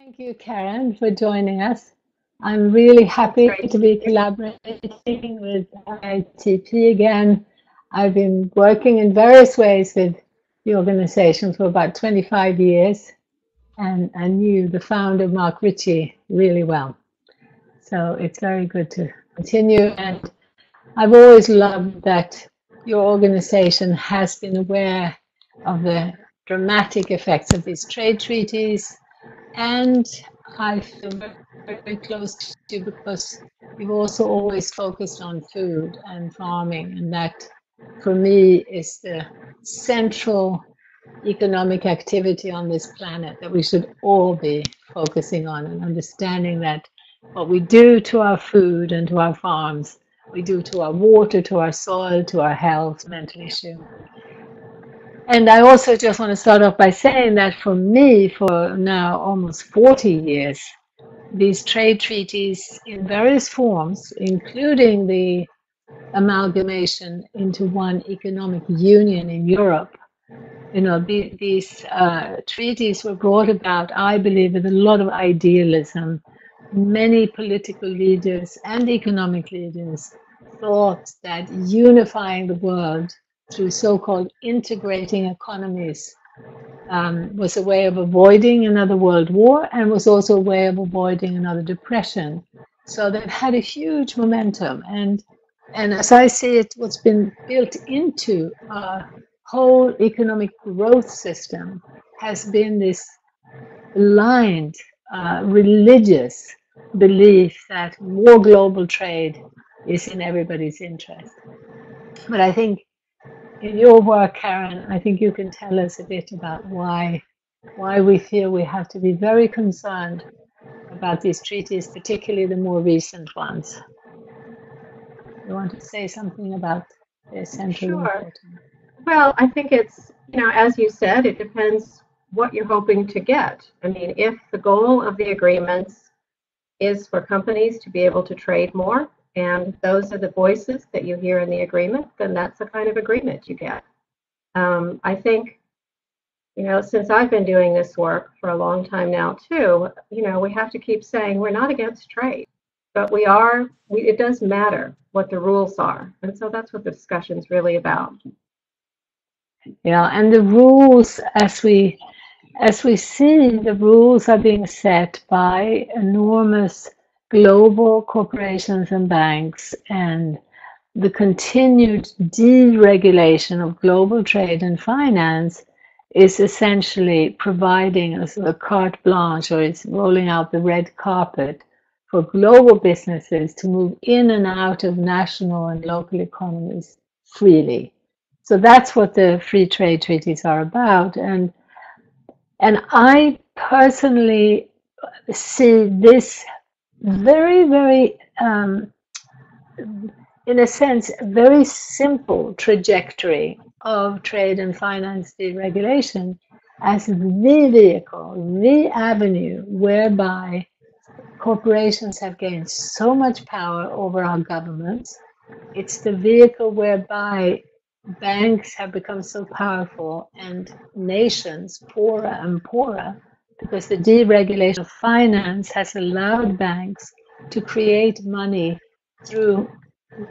Thank you, Karen, for joining us. I'm really happy to be collaborating with ITP again. I've been working in various ways with the organization for about 25 years, and I knew the founder, Mark Ritchie, really well. So it's very good to continue. And I've always loved that your organization has been aware of the dramatic effects of these trade treaties. And I feel very close to you because you've also always focused on food and farming, and that for me is the central economic activity on this planet that we should all be focusing on, and understanding that what we do to our food and to our farms, we do to our water, to our soil, to our health, mental issue. And I also just want to start off by saying that for me, for now almost 40 years, these trade treaties in various forms, including the amalgamation into one economic union in Europe, these treaties were brought about, I believe, with a lot of idealism. Many political leaders and economic leaders thought that unifying the world through so-called integrating economies was a way of avoiding another world war, and was also a way of avoiding another depression. So they've had a huge momentum, and as I see it, what's been built into our whole economic growth system has been this blind religious belief that more global trade is in everybody's interest. But I think in your work, Karen, I think you can tell us a bit about why we feel we have to be very concerned about these treaties, particularly the more recent ones. You want to say something about the central importance? Well, I think it's, as you said, it depends what you're hoping to get. I mean, if the goal of the agreements is for companies to be able to trade more, and those are the voices that you hear in the agreement, then that's the kind of agreement you get. I think, since I've been doing this work for a long time now too, we have to keep saying we're not against trade, but it does matter what the rules are. And so that's what the discussion's really about. Yeah, and the rules, as we see, the rules are being set by enormous global corporations and banks, and the continued deregulation of global trade and finance is essentially providing us a carte blanche, or it's rolling out the red carpet for global businesses to move in and out of national and local economies freely. So that's what the free trade treaties are about. And I personally see this very, very, in a sense, very simple trajectory of trade and finance deregulation as the vehicle, the avenue whereby corporations have gained so much power over our governments. It's the vehicle whereby banks have become so powerful and nations poorer and poorer, because the deregulation of finance has allowed banks to create money through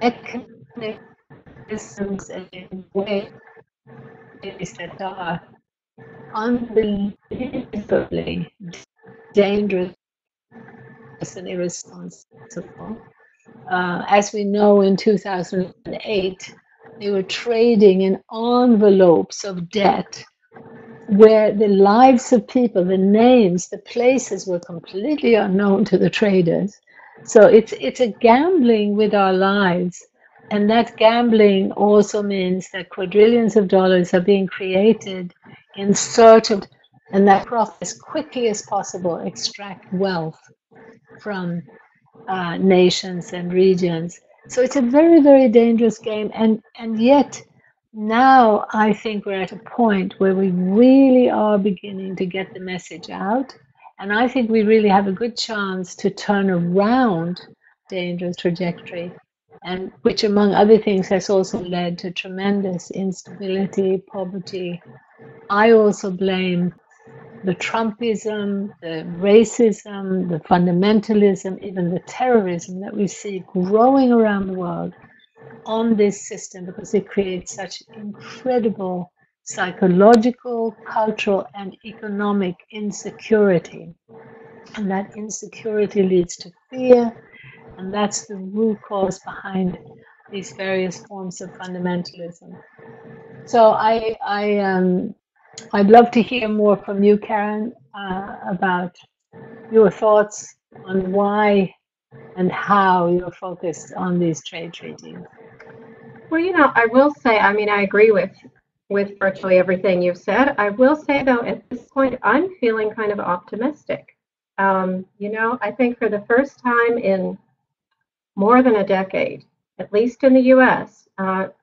mechanisms and ways that are unbelievably dangerous and irresponsible. As we know, in 2008, they were trading in envelopes of debt where the lives of people, the names, the places were completely unknown to the traders. So it's a gambling with our lives. And that gambling also means that quadrillions of dollars are being created in search of, and that profit as quickly as possible extract wealth from nations and regions. So it's a very, very dangerous game. And yet, now I think we're at a point where we really are beginning to get the message out. And I think we really have a good chance to turn around dangerous trajectory, and which, among other things, has also led to tremendous instability, poverty. I also blame the Trumpism, the racism, the fundamentalism, even the terrorism that we see growing around the world on this system, because it creates such incredible psychological, cultural, and economic insecurity. And that insecurity leads to fear, and that's the root cause behind these various forms of fundamentalism. So I'd love to hear more from you, Karen, about your thoughts on why and how you're focused on these trade treaties. Well, you know, I will say, I mean, I agree with virtually everything you've said. I will say, though, at this point, I'm feeling kind of optimistic. You know, I think for the first time in more than a decade, at least in the U.S.,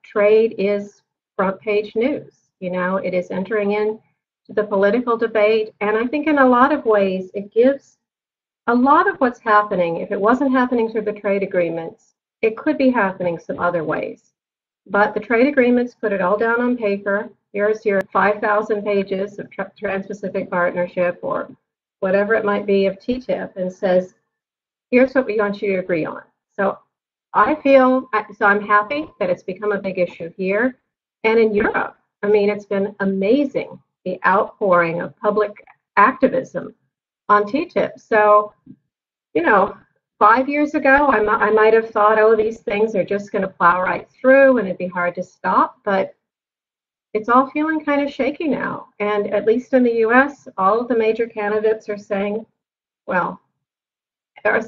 trade is front page news. You know, it is entering into the political debate, and I think in a lot of ways it gives a lot of what's happening. If it wasn't happening through the trade agreements, it could be happening some other ways. But the trade agreements put it all down on paper. Here's your 5,000 pages of Transpacific Partnership or whatever it might be of TTIP, and says, here's what we want you to agree on. So I'm happy that it's become a big issue here and in Europe. I mean, it's been amazing, the outpouring of public activism on TTIP. So, you know, 5 years ago, I might have thought, oh, these things are just going to plow right through and it'd be hard to stop. But it's all feeling kind of shaky now. And at least in the US, all of the major candidates are saying, well, are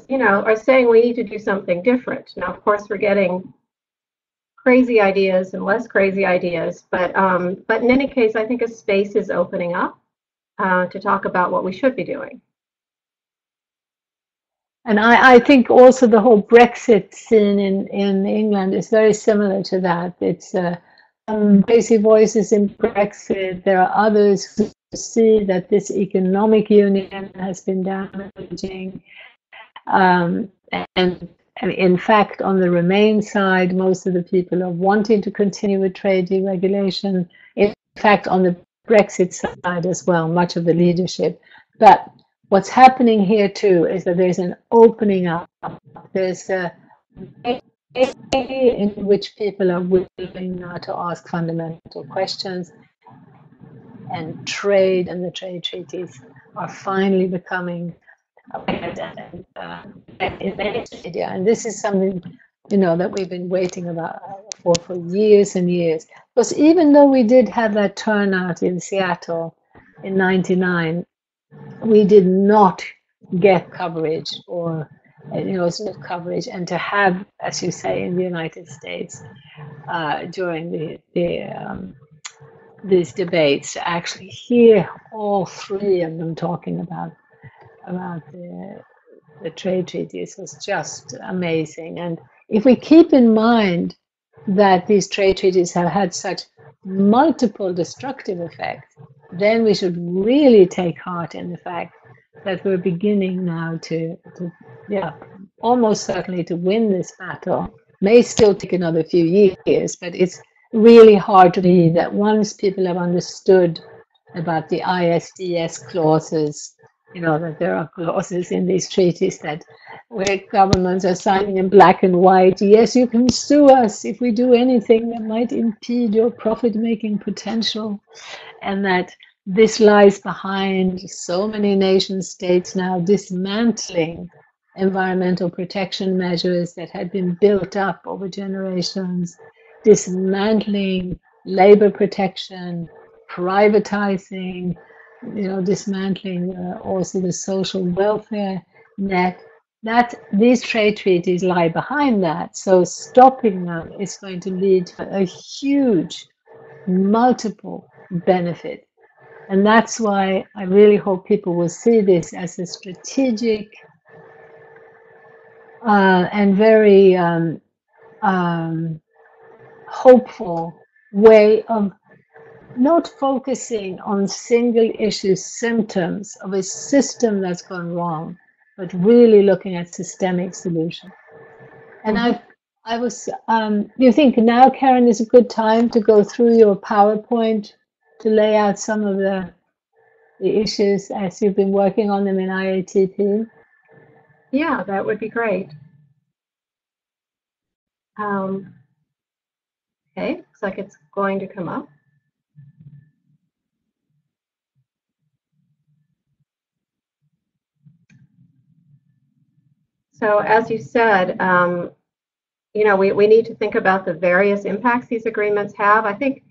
saying we need to do something different. Now, of course, we're getting crazy ideas and less crazy ideas. But in any case, I think a space is opening up to talk about what we should be doing. And I think also the whole Brexit scene in England is very similar to that. It's basic voices in Brexit. There are others who see that this economic union has been damaging. And in fact, on the Remain side, most of the people are wanting to continue with trade deregulation. In fact, on the Brexit side as well, much of the leadership. But what's happening here too is that there's an opening up. There's a way in which people are willing now to ask fundamental questions, and trade and the trade treaties are finally becoming and this is something, you know, that we've been waiting about for years and years. Because even though we did have that turnout in Seattle in '99, we did not get coverage, or coverage, and to have, as you say, in the United States during these debates, to actually hear all three of them talking about the trade treaties was just amazing. And if we keep in mind that these trade treaties have had such multiple destructive effects, then we should really take heart in the fact that we're beginning now to almost certainly to win this battle. May still take another few years, but it's really hard to believe that once people have understood about the ISDS clauses, you know, that there are clauses in these treaties that where governments are signing in black and white, yes, you can sue us if we do anything that might impede your profit-making potential, and that this lies behind so many nation states now dismantling environmental protection measures that had been built up over generations, dismantling labor protection, privatizing, dismantling also the social welfare net. That these trade treaties lie behind that. So stopping them is going to lead to a huge, multiple benefit. And that's why I really hope people will see this as a strategic and very hopeful way of not focusing on single issue symptoms of a system that's gone wrong, but really looking at systemic solutions. And I was, do you think now, Karen, is a good time to go through your PowerPoint to lay out some of the the issues as you've been working on them in IATP? Yeah, that would be great. Okay, looks like it's going to come up. So as you said, you know, we need to think about the various impacts these agreements have. I think,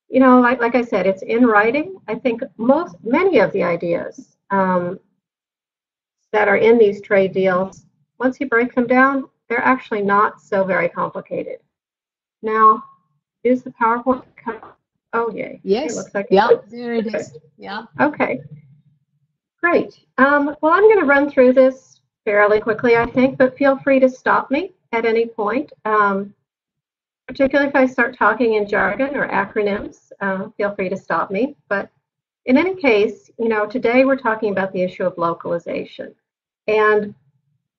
you know, like I said, it's in writing. I think many of the ideas that are in these trade deals, once you break them down, they're actually not so very complicated. Now, is the PowerPoint coming? Oh, yay. Yes. It looks like yeah, there it is. Yeah. Okay. Great. Well, I'm going to run through this fairly quickly, I think, but feel free to stop me at any point. Particularly if I start talking in jargon or acronyms, feel free to stop me. But in any case, you know, today we're talking about the issue of localization. And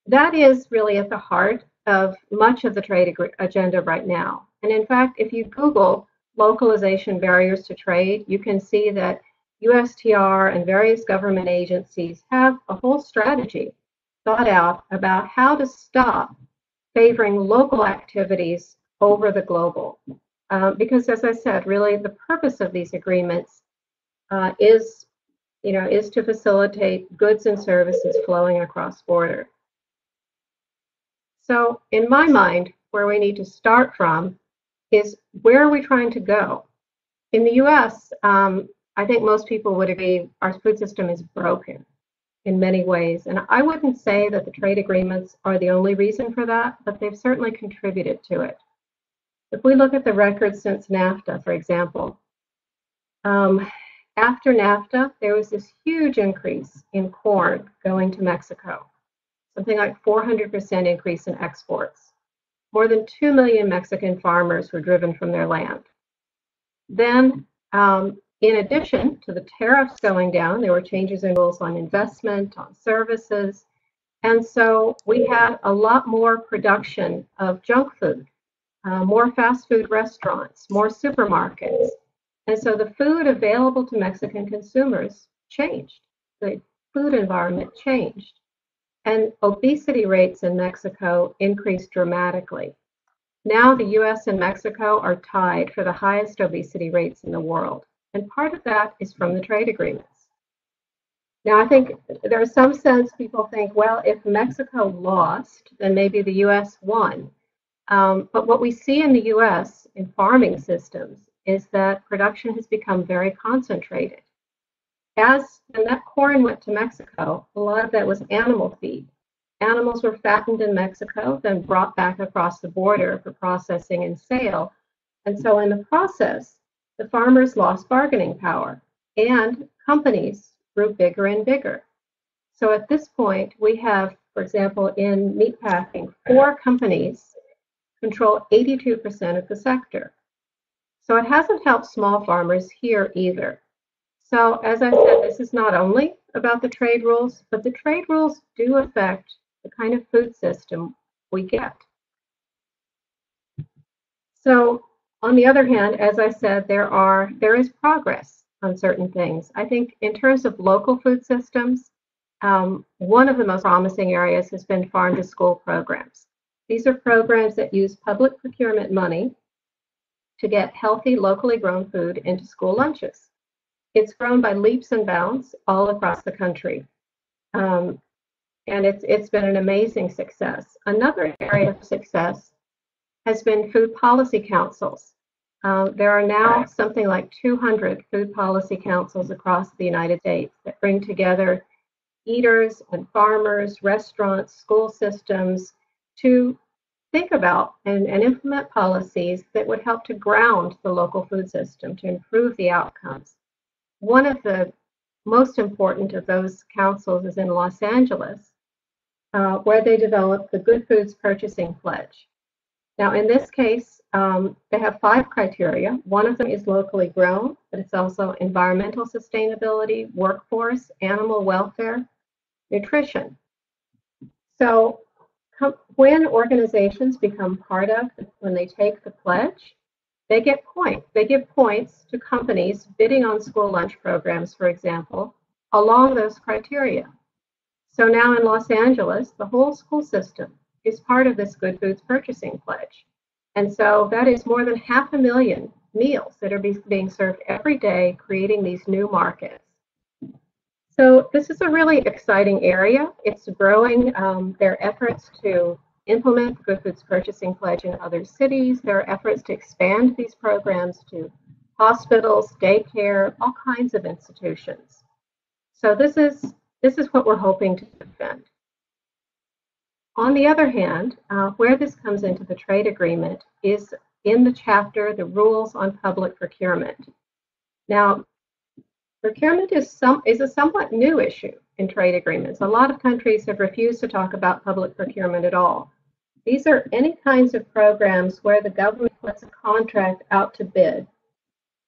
that is really at the heart of much of the trade agenda right now. And in fact, if you Google localization barriers to trade, you can see that USTR and various government agencies have a whole strategy thought out about how to stop favoring local activities over the global. Because as I said, really the purpose of these agreements is to facilitate goods and services flowing across border. So in my mind, where we need to start from is where are we trying to go? In the US, I think most people would agree our food system is broken in many ways. And I wouldn't say that the trade agreements are the only reason for that, but they've certainly contributed to it. If we look at the records since NAFTA, for example, after NAFTA, there was this huge increase in corn going to Mexico, something like 400% increase in exports. More than 2 million Mexican farmers were driven from their land. Then, in addition to the tariffs going down, there were changes in rules on investment, on services, and so we had a lot more production of junk food, more fast food restaurants, more supermarkets. And so the food available to Mexican consumers changed. The food environment changed. And obesity rates in Mexico increased dramatically. Now the US and Mexico are tied for the highest obesity rates in the world. And part of that is from the trade agreements. Now I think there's some sense people think, well, if Mexico lost, then maybe the US won. But what we see in the US in farming systems is that production has become very concentrated. When that corn went to Mexico, a lot of that was animal feed. Animals were fattened in Mexico, then brought back across the border for processing and sale. And so in the process, the farmers lost bargaining power and companies grew bigger and bigger. So at this point, we have, for example, in meatpacking, 4 companies control 82% of the sector. So it hasn't helped small farmers here either. So as I said, this is not only about the trade rules, but the trade rules do affect the kind of food system we get. So on the other hand, as I said, there is progress on certain things. I think in terms of local food systems, one of the most promising areas has been farm to school programs. These are programs that use public procurement money to get healthy, locally grown food into school lunches. It's grown by leaps and bounds all across the country. And it's been an amazing success. Another area of success has been food policy councils. There are now something like 200 food policy councils across the United States that bring together eaters and farmers, restaurants, school systems to think about and implement policies that would help to ground the local food system to improve the outcomes. One of the most important of those councils is in Los Angeles, where they developed the Good Foods Purchasing Pledge. Now, in this case, they have 5 criteria. One of them is locally grown, but it's also environmental sustainability, workforce, animal welfare, nutrition. So when organizations become part of, when they take the pledge, they get points. They give points to companies bidding on school lunch programs, for example, along those criteria. So now in Los Angeles, the whole school system is part of this Good Foods Purchasing Pledge. And so that is more than 500,000 meals that are being served every day, creating these new markets. So this is a really exciting area. It's growing. There are efforts to implement the Good Foods Purchasing Pledge in other cities. There are efforts to expand these programs to hospitals, daycare, all kinds of institutions. So this is what we're hoping to defend. On the other hand, where this comes into the trade agreement is in the chapter, the rules on public procurement. Now, procurement is a somewhat new issue in trade agreements. A lot of countries have refused to talk about public procurement at all. These are any kinds of programs where the government puts a contract out to bid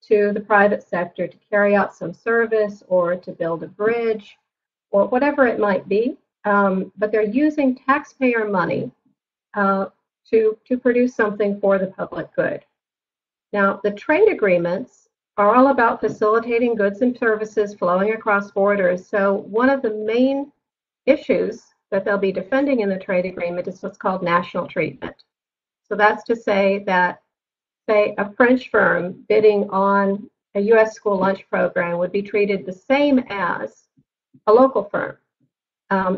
to the private sector to carry out some service or to build a bridge or whatever it might be. But they're using taxpayer money to produce something for the public good. Now, the trade agreements are all about facilitating goods and services flowing across borders. So one of the main issues that they'll be defending in the trade agreement is what's called national treatment. So that's to say that, say, a French firm bidding on a U.S. school lunch program would be treated the same as a local firm.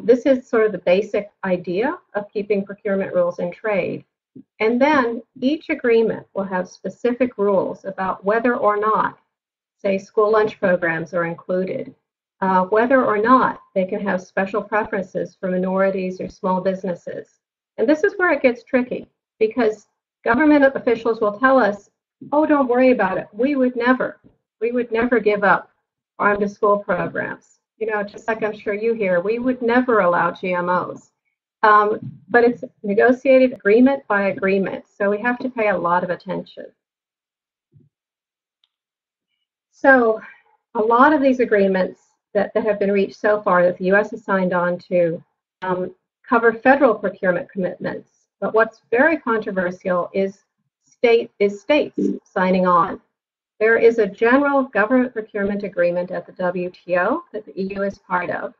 This is sort of the basic idea of keeping procurement rules in trade. And then each agreement will have specific rules about whether or not, say, school lunch programs are included, whether or not they can have special preferences for minorities or small businesses. And this is where it gets tricky, because government officials will tell us, oh, don't worry about it. We would never give up farm-to-school programs. You know, just like I'm sure you hear, we would never allow GMOs. But it's negotiated agreement by agreement, so we have to pay a lot of attention. So a lot of these agreements that have been reached so far that the U.S. has signed on to cover federal procurement commitments. But what's very controversial is states signing on. There is a general government procurement agreement at the WTO that the EU is part of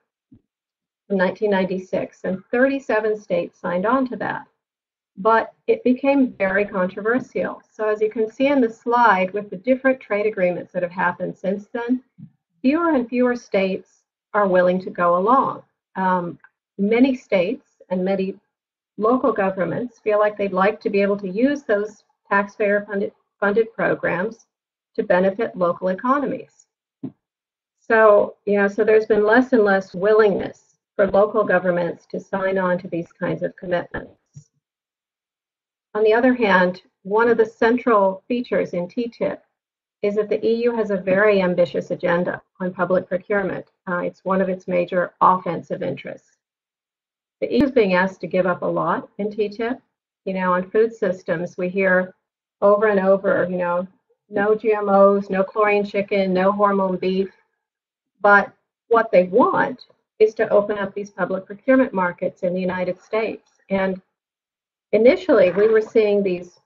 from 1996, and 37 states signed on to that. But it became very controversial. So as you can see in the slide, with the different trade agreements that have happened since then, fewer and fewer states are willing to go along. Many states and many local governments feel like they'd like to be able to use those taxpayer-funded programs to benefit local economies. So, so there's been less and less willingness for local governments to sign on to these kinds of commitments. On the other hand, one of the central features in TTIP is that the EU has a very ambitious agenda on public procurement. It's one of its major offensive interests. The EU is being asked to give up a lot in TTIP. On food systems, we hear over and over, no GMOs, no chlorine chicken, no hormone beef. But what they want is to open up these public procurement markets in the United States. And initially, we were seeing these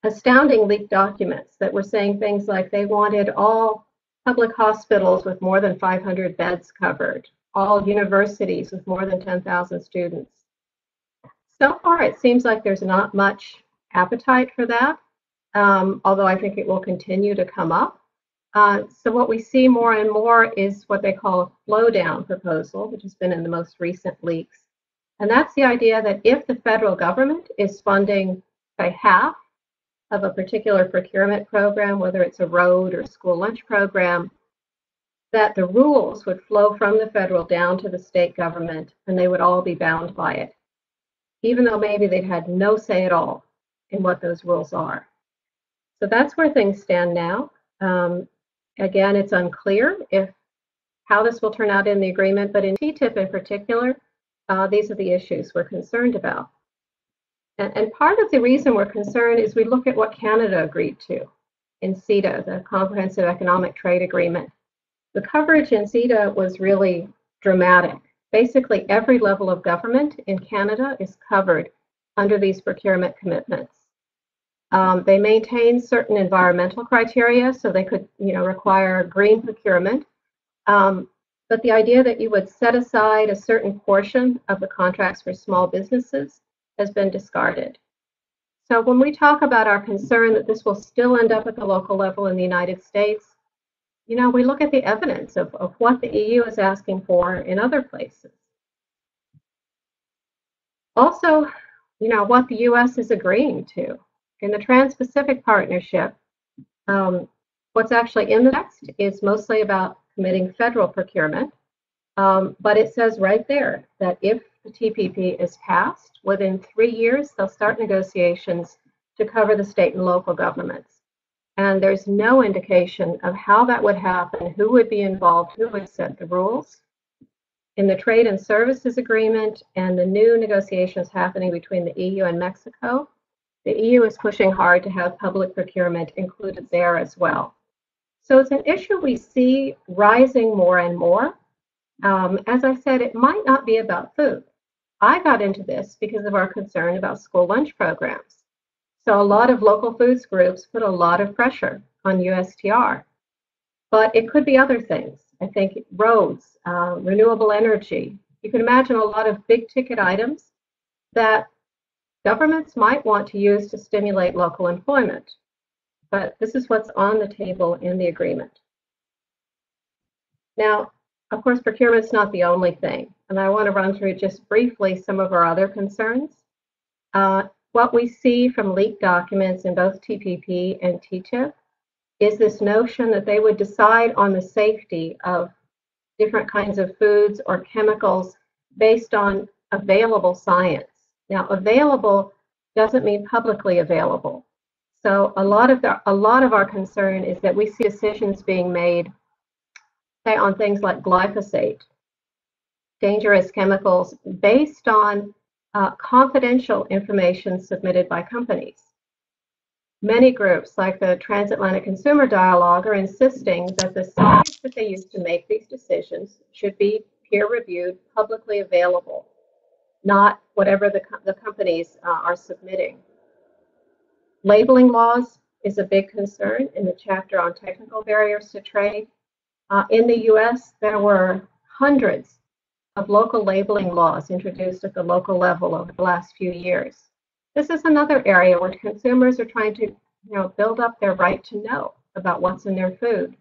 astounding leaked documents that were saying things like they wanted all public hospitals with more than 500 beds covered, all universities with more than 10,000 students. So far, it seems like there's not much appetite for that. Although I think it will continue to come up. So what we see more and more is what they call a flow-down proposal, which has been in the most recent leaks. And that's the idea that if the federal government is funding, say, half of a particular procurement program, whether it's a road or school lunch program, that the rules would flow from the federal down to the state government, and they would all be bound by it, even though maybe they'd had no say at all in what those rules are. So that's where things stand now. Again, it's unclear how this will turn out in the agreement, but in TTIP in particular, these are the issues we're concerned about. And part of the reason we're concerned is we look at what Canada agreed to in CETA, the Comprehensive Economic Trade Agreement. The coverage in CETA was really dramatic. Basically, every level of government in Canada is covered under these procurement commitments. They maintain certain environmental criteria, so they could, require green procurement. But the idea that you would set aside a certain portion of the contracts for small businesses has been discarded. So when we talk about our concern that this will still end up at the local level in the United States, we look at the evidence of what the EU is asking for in other places. Also, what the US is agreeing to. In the Transpacific Partnership, what's actually in the text is mostly about committing federal procurement, but it says right there that if the TPP is passed, within 3 years, they'll start negotiations to cover the state and local governments. And there's no indication of how that would happen, who would be involved, who would set the rules. In the Trade and Services Agreement and the new negotiations happening between the EU and Mexico, the EU is pushing hard to have public procurement included there as well. So it's an issue we see rising more and more. As I said, it might not be about food. I got into this because of our concern about school lunch programs. So a lot of local foods groups put a lot of pressure on USTR. But it could be other things. I think roads, renewable energy. You can imagine a lot of big ticket items that governments might want to use to stimulate local employment. But this is what's on the table in the agreement. Now, of course, procurement's not the only thing, and I want to run through just briefly some of our other concerns. What we see from leaked documents in both TPP and TTIP is this notion that they would decide on the safety of different kinds of foods or chemicals based on available science. Now, available doesn't mean publicly available. So a lot of our concern is that we see decisions being made, say, on things like glyphosate, dangerous chemicals, based on confidential information submitted by companies. Many groups, like the Transatlantic Consumer Dialogue, are insisting that the science that they use to make these decisions should be peer-reviewed, publicly available, not whatever the companies are submitting. Labeling laws is a big concern in the chapter on technical barriers to trade. In the US, there were hundreds of local labeling laws introduced at the local level over the last few years. This is another area where consumers are trying to build up their right to know about what's in their food,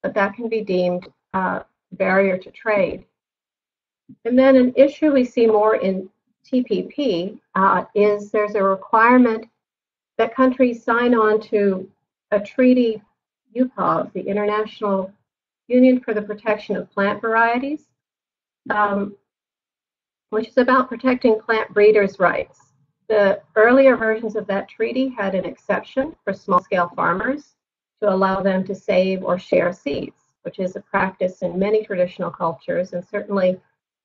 but that can be deemed a barrier to trade. And then an issue we see more in TPP is there's a requirement that countries sign on to a treaty, UPOV, the International Union for the Protection of Plant Varieties, which is about protecting plant breeders' rights. The earlier versions of that treaty had an exception for small-scale farmers to allow them to save or share seeds, which is a practice in many traditional cultures and certainly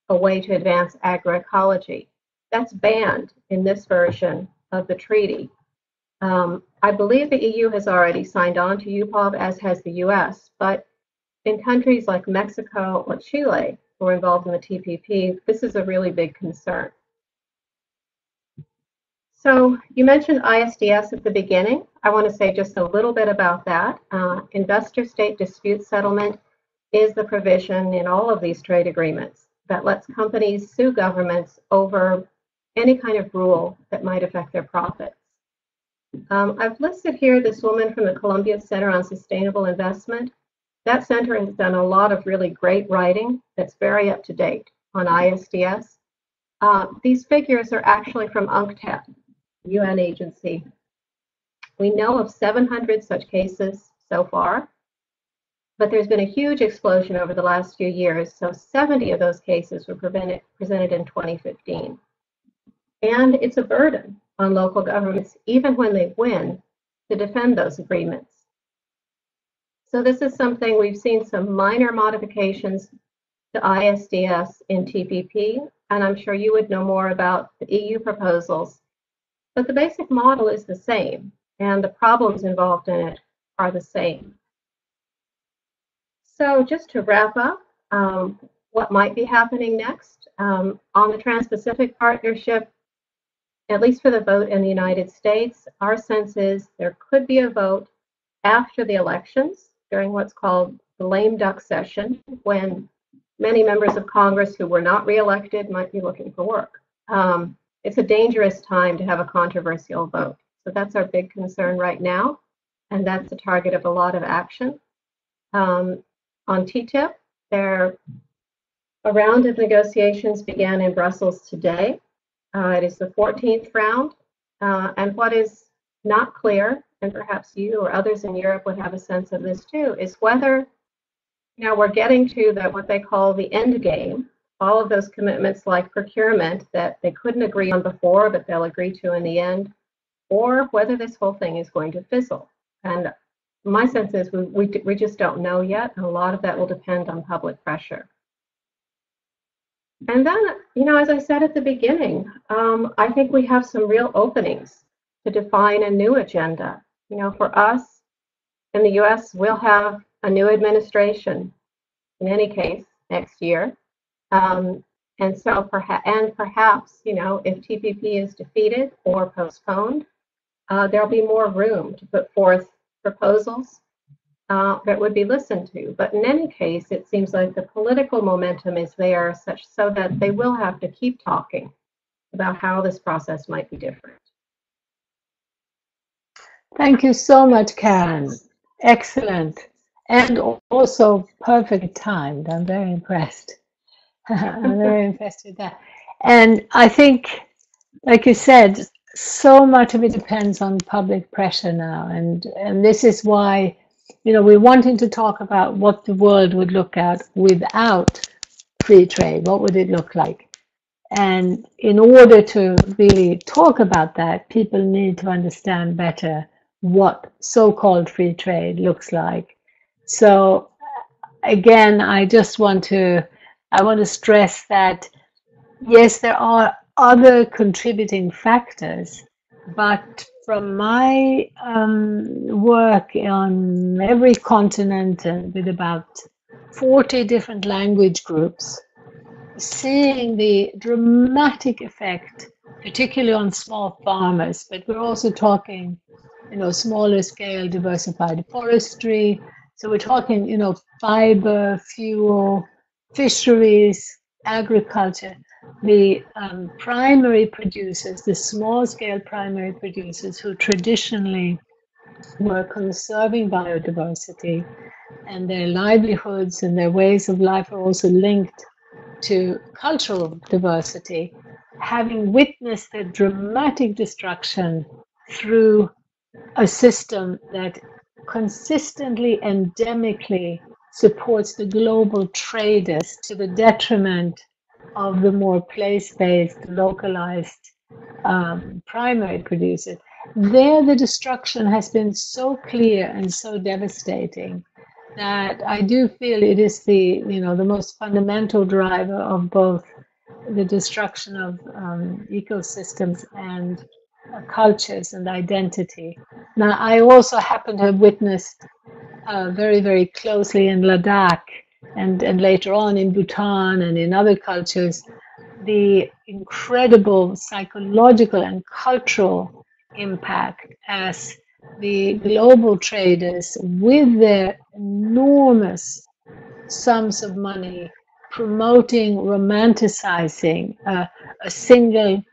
a way to advance agroecology. That's banned in this version of the treaty. I believe the EU has already signed on to UPOV, as has the US, but in countries like Mexico or Chile, who are involved in the TPP, this is a really big concern. So you mentioned ISDS at the beginning. I want to say just a little bit about that. Investor-state dispute settlement is the provision in all of these trade agreements that lets companies sue governments over any kind of rule that might affect their profits. I've listed here this woman from the Columbia Center on Sustainable Investment. That center has done a lot of really great writing that's very up to date on ISDS. These figures are actually from UNCTAD, UN agency. We know of 700 such cases so far, but there's been a huge explosion over the last few years, so 70 of those cases were presented in 2015. And it's a burden on local governments, even when they win, to defend those agreements. So this is something we've seen some minor modifications to ISDS in TPP, and I'm sure you would know more about the EU proposals. But the basic model is the same, and the problems involved in it are the same. So just to wrap up, what might be happening next? On the Trans-Pacific Partnership, at least for the vote in the United States, our sense is there could be a vote after the elections during what's called the lame duck session, when many members of Congress who were not reelected might be looking for work. It's a dangerous time to have a controversial vote. So that's our big concern right now, and that's the target of a lot of action. On TTIP, a round of negotiations began in Brussels today. It is the 14th round, and what is not clear, and perhaps you or others in Europe would have a sense of this too, is whether we're getting to what they call the end game, all of those commitments like procurement that they couldn't agree on before, but they'll agree to in the end, or whether this whole thing is going to fizzle. And my sense is we just don't know yet, and a lot of that will depend on public pressure. And then, as I said at the beginning, I think we have some real openings to define a new agenda. For us in the US, we'll have a new administration in any case next year. And so perhaps, if TPP is defeated or postponed, there'll be more room to put forth proposals that would be listened to. But in any case, it seems like the political momentum is there such so that they will have to keep talking about how this process might be different. Thank you so much, Karen. Excellent. And also perfectly timed. I'm very impressed. I'm very impressed with that. And I think, like you said, so much of it depends on public pressure now. And this is why, we're wanting to talk about what the world would look at without free trade. What would it look like? And in order to really talk about that, people need to understand better what so-called free trade looks like. So again, I want to stress that, yes, there are other contributing factors, but from my work on every continent and with about 40 different language groups, seeing the dramatic effect, particularly on small farmers, but we're also talking, smaller scale diversified forestry. So we're talking, fiber, fuel, fisheries, agriculture. The primary producers, the small scale primary producers who traditionally were conserving biodiversity, and their livelihoods and their ways of life are also linked to cultural diversity, having witnessed the dramatic destruction through a system that consistently, endemically supports the global traders to the detriment of the more place-based, localized primary producers. There, the destruction has been so clear and so devastating that I do feel it is the most fundamental driver of both the destruction of ecosystems and cultures and identity. Now, I also happen to have witnessed very, very closely in Ladakh and later on in Bhutan and in other cultures, the incredible psychological and cultural impact as the global traders, with their enormous sums of money, promoting, romanticizing essentially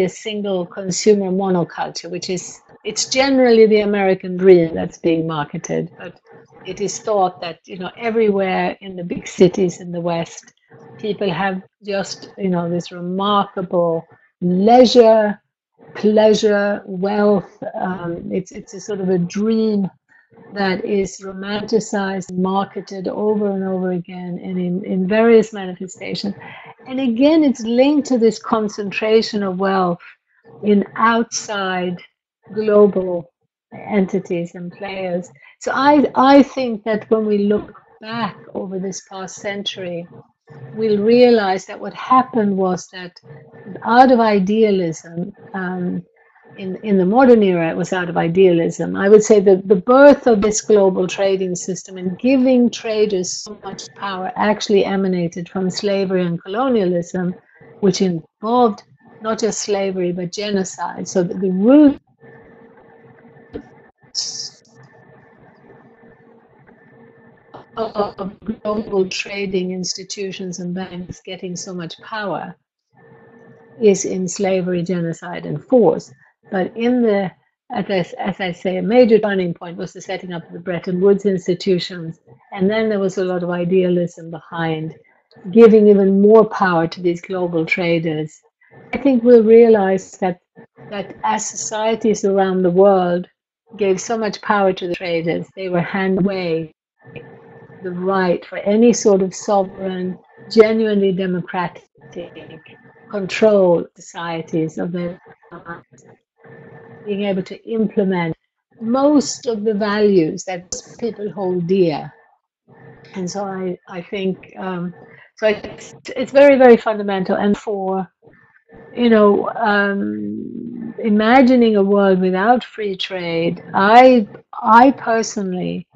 a single consumer monoculture, which is, it's generally the American dream that's being marketed, but it is thought that, everywhere in the big cities in the West, people have just, this remarkable leisure, pleasure, wealth. It's a sort of a dream that is romanticized, marketed over and over again, and in various manifestations. And again, it's linked to this concentration of wealth in outside global entities and players. So I think that when we look back over this past century, we'll realize that what happened was that out of idealism, in the modern era, it was out of idealism. I would say that the birth of this global trading system and giving traders so much power actually emanated from slavery and colonialism, which involved not just slavery, but genocide. So that the roots of global trading institutions and banks getting so much power is in slavery, genocide, and force. But in the, as I say, a major turning point was the setting up of the Bretton Woods institutions. And then there was a lot of idealism behind giving even more power to these global traders. I think we'll realize that as societies around the world gave so much power to the traders, they were handing away the right for any sort of sovereign, genuinely democratic control societies of their lives, being able to implement most of the values that people hold dear. And so I think so it's very, very fundamental. And for, you know, imagining a world without free trade, I personally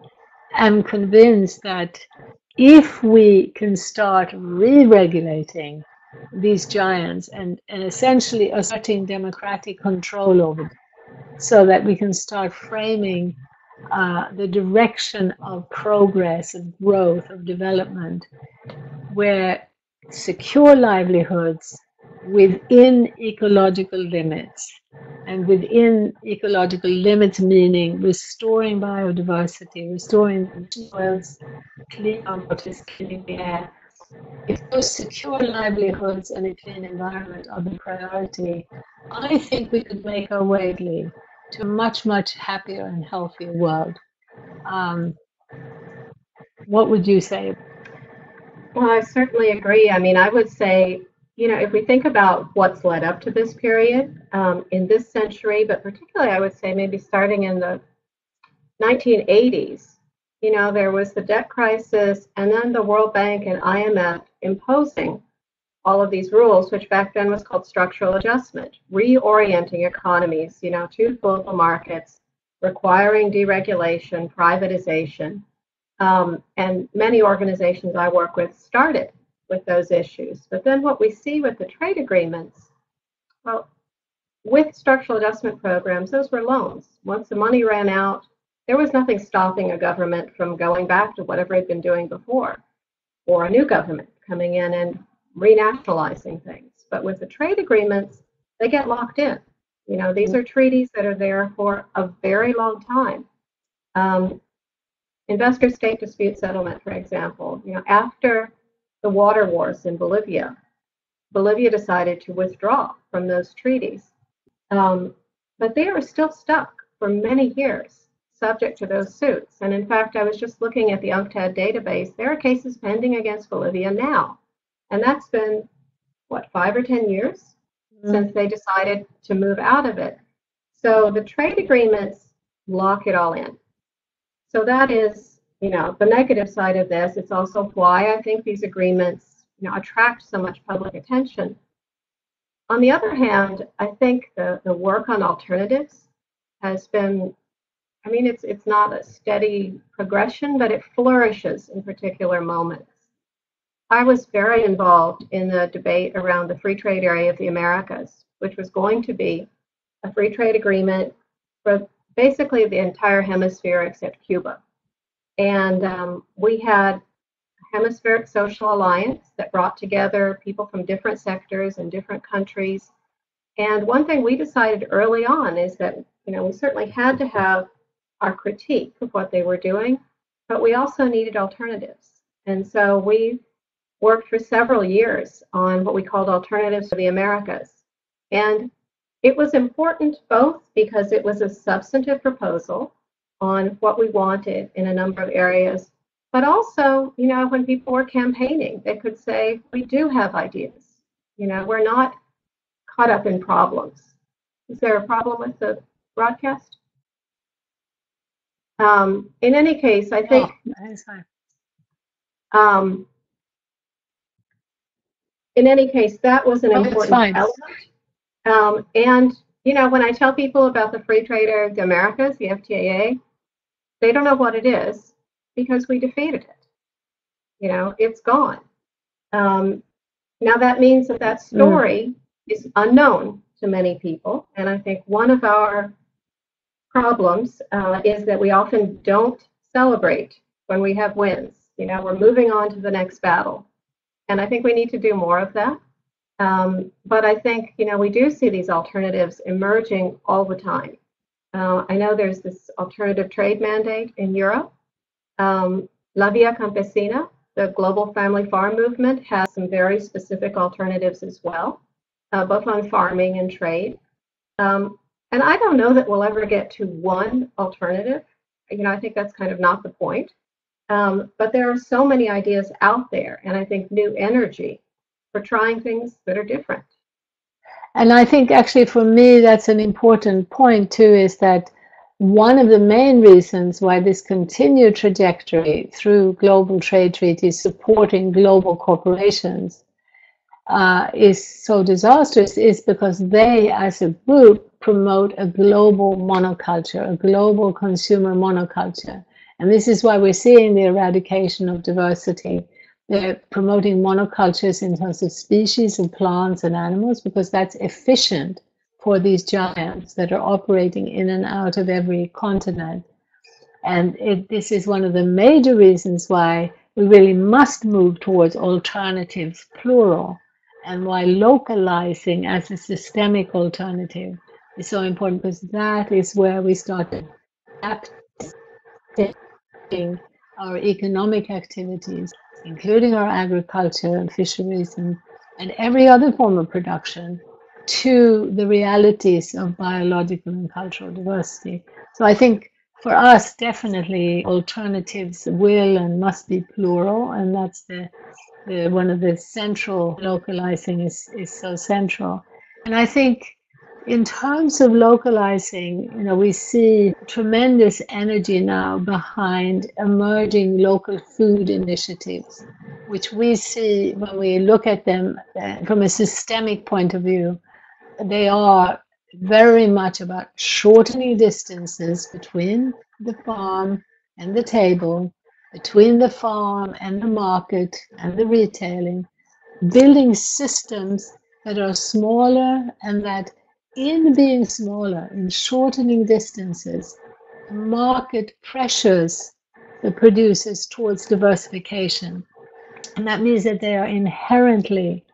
am convinced that if we can start re-regulating these giants and essentially asserting democratic control over them, so that we can start framing the direction of progress, of growth, of development, where secure livelihoods within ecological limits, and within ecological limits meaning restoring biodiversity, restoring soils, clean waters, clean air. If those secure livelihoods and a clean environment are the priority, I think we could make our way to a much, much happier and healthier world. What would you say? Well, I certainly agree. I mean, I would say, you know, if we think about what's led up to this period in this century, but particularly I would say maybe starting in the 1980s, you know, there was the debt crisis and then the World Bank and IMF imposing all of these rules, which back then was called structural adjustment, reorienting economies, you know, to global markets, requiring deregulation, privatization. And many organizations I work with started with those issues. But then what we see with the trade agreements, well, with structural adjustment programs, those were loans. Once the money ran out, there was nothing stopping a government from going back to whatever it had been doing before, or a new government coming in and renationalizing things. But with the trade agreements, they get locked in. You know, these are treaties that are there for a very long time. Investor-state dispute settlement, for example, you know, after the water wars in Bolivia, Bolivia decided to withdraw from those treaties. But they are still stuck for many years, subject to those suits. And in fact, I was just looking at the UNCTAD database. There are cases pending against Bolivia now. And that's been, what, 5 or 10 years since they decided to move out of it. So the trade agreements lock it all in. So that is, you know, the negative side of this. It's also why I think these agreements, you know, attract so much public attention. On the other hand, I think the work on alternatives has been, I mean, it's not a steady progression, but it flourishes in particular moments. I was very involved in the debate around the free trade area of the Americas, which was going to be a free trade agreement for basically the entire hemisphere except Cuba. And we had a Hemispheric Social Alliance that brought together people from different sectors and different countries. And one thing we decided early on is that, you know, we certainly had to have our critique of what they were doing, but we also needed alternatives. And so we worked for several years on what we called Alternatives for the Americas. And it was important both because it was a substantive proposal on what we wanted in a number of areas, but also, you know, when people were campaigning, they could say, we do have ideas. You know, we're not caught up in problems. Is there a problem with the broadcast? In any case, I think in any case, that was an important element. And, you know, when I tell people about the Free Trade Area of the Americas, the FTAA, they don't know what it is because we defeated it. You know, it's gone. Now that means that story is unknown to many people. And I think one of our problems is that we often don't celebrate when we have wins. You know, we're moving on to the next battle. And I think we need to do more of that. But I think, you know, we do see these alternatives emerging all the time. I know there's this alternative trade mandate in Europe. La Via Campesina, the global family farm movement, has some very specific alternatives as well, both on farming and trade. And I don't know that we'll ever get to one alternative. You know, I think that's kind of not the point. But there are so many ideas out there, and I think new energy for trying things that are different. And I think actually for me, that's an important point too, is that one of the main reasons why this continued trajectory through global trade treaties supporting global corporations is so disastrous is because they, as a group, promote a global monoculture, a global consumer monoculture. And this is why we're seeing the eradication of diversity. They're promoting monocultures in terms of species of plants and animals because that's efficient for these giants that are operating in and out of every continent. And this is one of the major reasons why we really must move towards alternatives, plural, and why localizing as a systemic alternative is so important, because that is where we start adapting our economic activities, including our agriculture and fisheries and every other form of production, to the realities of biological and cultural diversity. So I think for us, definitely alternatives will and must be plural, and that's the one of the central, localizing is so central. And I think in terms of localizing, you know, we see tremendous energy now behind emerging local food initiatives, which we see when we look at them from a systemic point of view. They are very much about shortening distances between the farm and the table, between the farm and the market and the retailing, building systems that are smaller, and that in being smaller, in shortening distances, the market pressures the producers towards diversification. And that means that they are inherently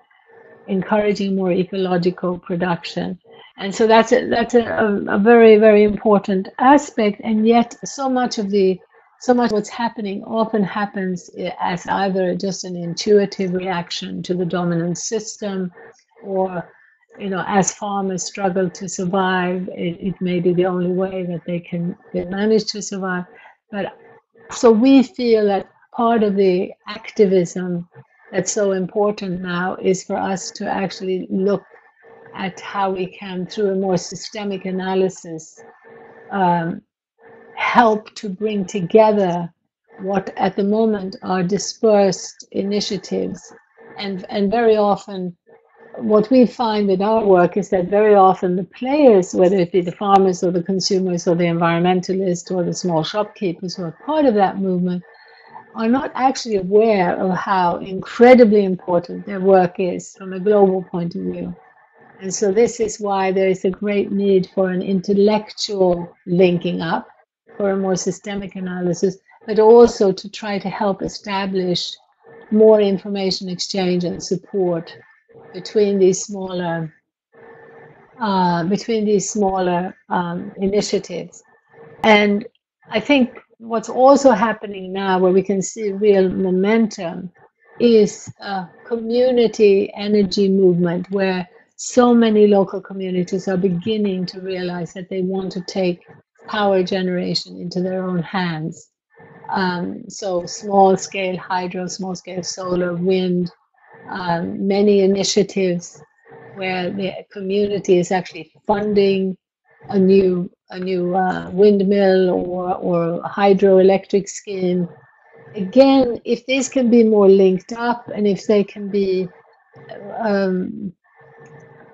encouraging more ecological production. And so that's a very, very important aspect. And yet so much what's happening often happens as either just an intuitive reaction to the dominant system, or, you know, as farmers struggle to survive, it may be the only way that they can manage to survive. But so we feel that part of the activism that's so important now is for us to actually look at how we can, through a more systemic analysis, help to bring together what at the moment are dispersed initiatives. And very often, what we find with our work is that very often the players, whether it be the farmers or the consumers or the environmentalists or the small shopkeepers who are part of that movement, are not actually aware of how incredibly important their work is from a global point of view. And so this is why there is a great need for an intellectual linking up, for a more systemic analysis, but also to try to help establish more information exchange and support between these smaller initiatives. And I think what's also happening now, where we can see real momentum, is a community energy movement where so many local communities are beginning to realize that they want to take power generation into their own hands. So small-scale hydro, small-scale solar, wind, many initiatives where the community is actually funding a new windmill or hydroelectric scheme. Again, if these can be more linked up, and if they can be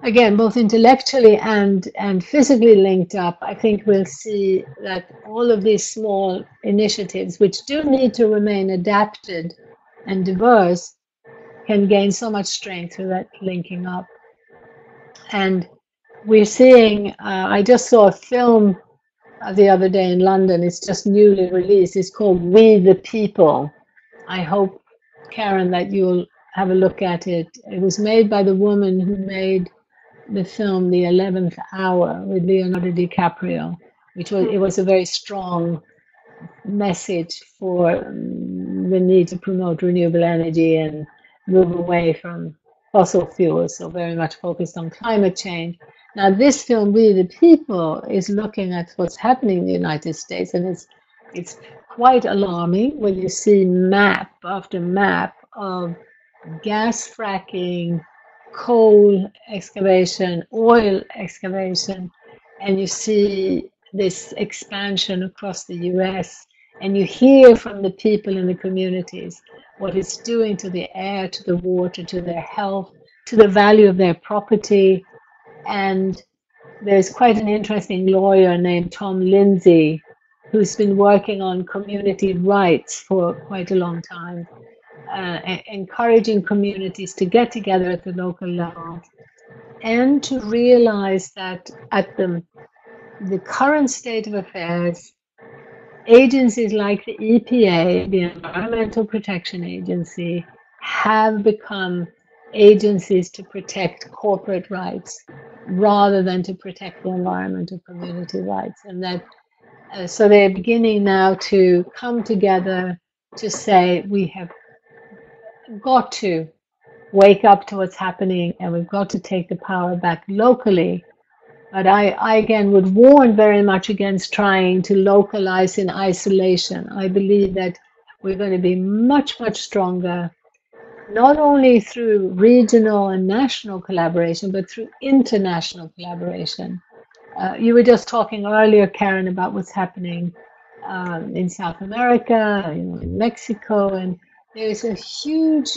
again both intellectually and physically linked up, I think we'll see that all of these small initiatives, which do need to remain adapted and diverse, can gain so much strength through that linking up. And we're seeing, I just saw a film the other day in London. It's just newly released. It's called We the People. I hope, Karen, that you'll have a look at it. It was made by the woman who made the film The 11th Hour with Leonardo DiCaprio, it was a very strong message for the need to promote renewable energy and move away from fossil fuels, so very much focused on climate change. Now, this film, We the People, is looking at what's happening in the United States, and it's quite alarming when you see map after map of gas fracking, coal excavation, oil excavation, and you see this expansion across the US, and you hear from the people in the communities what it's doing to the air, to the water, to their health, to the value of their property. And there's quite an interesting lawyer named Tom Lindsay who's been working on community rights for quite a long time, encouraging communities to get together at the local level and to realize that at the current state of affairs, agencies like the EPA, the Environmental Protection Agency, have become agencies to protect corporate rights rather than to protect the environment or community rights. And that so they're beginning now to come together to say we have got to wake up to what's happening and we've got to take the power back locally. But I again would warn very much against trying to localize in isolation. I believe that we're going to be much, much stronger, not only through regional and national collaboration, but through international collaboration. You were just talking earlier, Karen, about what's happening in South America, in Mexico, and there's a huge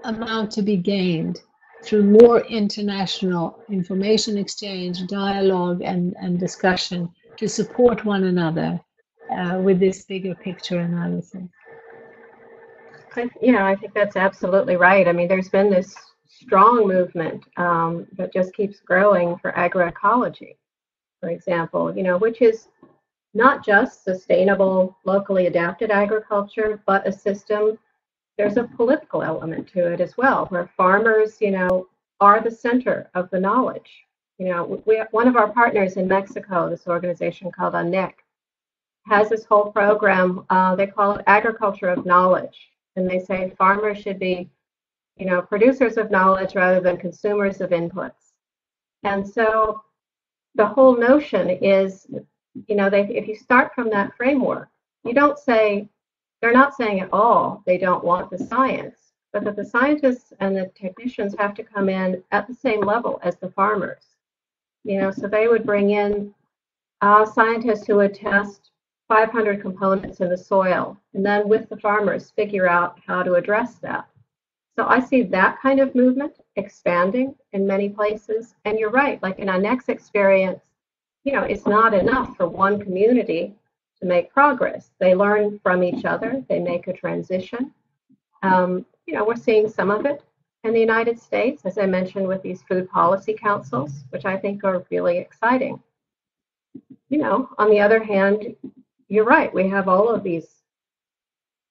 amount to be gained through more international information exchange, dialogue, and discussion to support one another with this bigger picture analysis. I think that's absolutely right. I mean, there's been this strong movement that just keeps growing for agroecology, for example, which is not just sustainable, locally adapted agriculture, but a system. There's a political element to it as well, where farmers, are the center of the knowledge. One of our partners in Mexico, this organization called UNEC, has this whole program. They call it agriculture of knowledge, and they say farmers should be, producers of knowledge rather than consumers of inputs. And so the whole notion is, if you start from that framework, you don't say. They're not saying at all they don't want the science, but that the scientists and the technicians have to come in at the same level as the farmers. So they would bring in scientists who would test 500 components in the soil, and then with the farmers figure out how to address that. So I see that kind of movement expanding in many places. And you're right, like in our next experience, it's not enough for one community to make progress. They learn from each other. They make a transition. We're seeing some of it in the United States, as I mentioned, with these food policy councils, which I think are really exciting. On the other hand, you're right. We have all of these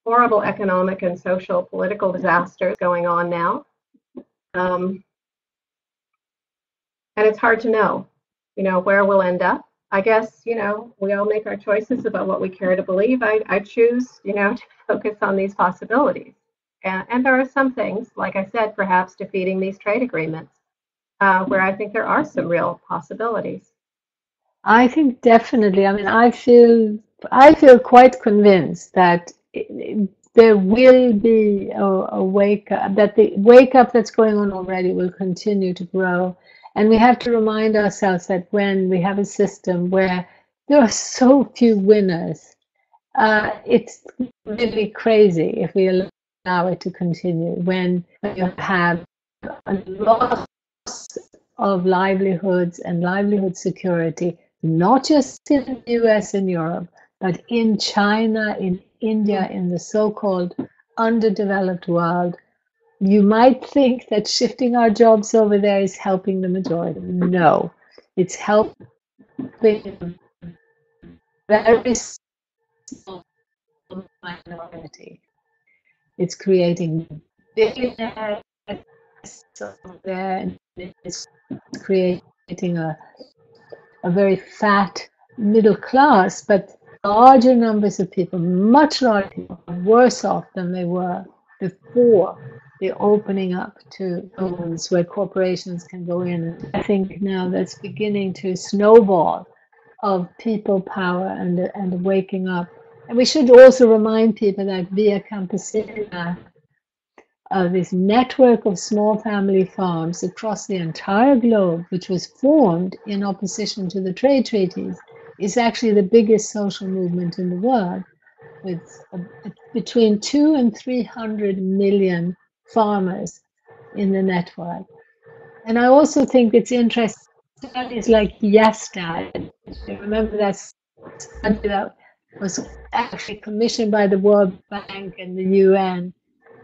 horrible economic and social political disasters going on now. And it's hard to know, where we'll end up. I guess, we all make our choices about what we care to believe. I choose, to focus on these possibilities. And there are some things, like I said, perhaps defeating these trade agreements, where I think there are some real possibilities. I think definitely. I mean, I feel quite convinced that there will be a wake up, that the wake up that's going on already will continue to grow. And we have to remind ourselves that when we have a system where there are so few winners, it's really crazy if we allow it to continue. When you have a loss of livelihoods and livelihood security, not just in the US and Europe, but in China, in India, in the so-called underdeveloped world, you might think that shifting our jobs over there is helping the majority. No, it's helping a very small minority. It's creating billionaires over there, and it's creating a very fat middle class, but larger numbers of people, much larger people, are worse off than they were before the opening up to zones where corporations can go in. And I think now that's beginning to snowball of people power and waking up. And we should also remind people that via Campesina, this network of small family farms across the entire globe, which was formed in opposition to the trade treaties, is actually the biggest social movement in the world, with between 200 and 300 million farmers in the network. And I also think it's interesting, studies like YesDad, remember that study that was actually commissioned by the World Bank and the UN.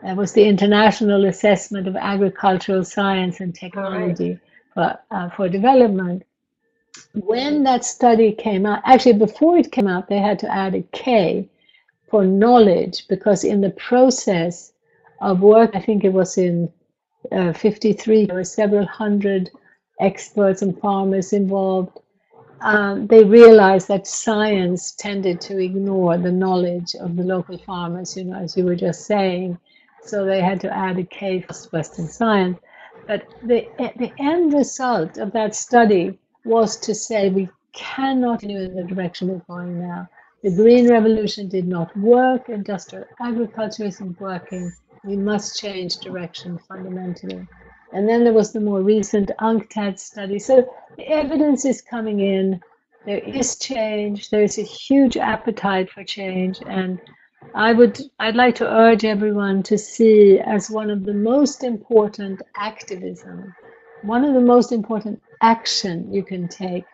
That was the International Assessment of Agricultural Science and Technology for Development. When that study came out, actually before it came out, they had to add a K for knowledge, because in the process of work, I think it was in 53, there were several hundred experts and farmers involved. They realized that science tended to ignore the knowledge of the local farmers, as you were just saying. So they had to add a K for Western science. But the end result of that study was to say we cannot continue in the direction we're going now. The Green Revolution did not work. Industrial agriculture isn't working. We must change direction fundamentally. And then there was the more recent UNCTAD study. So the evidence is coming in. There is change. There is a huge appetite for change. And I'd like to urge everyone to see as one of the most important activism, one of the most important action you can take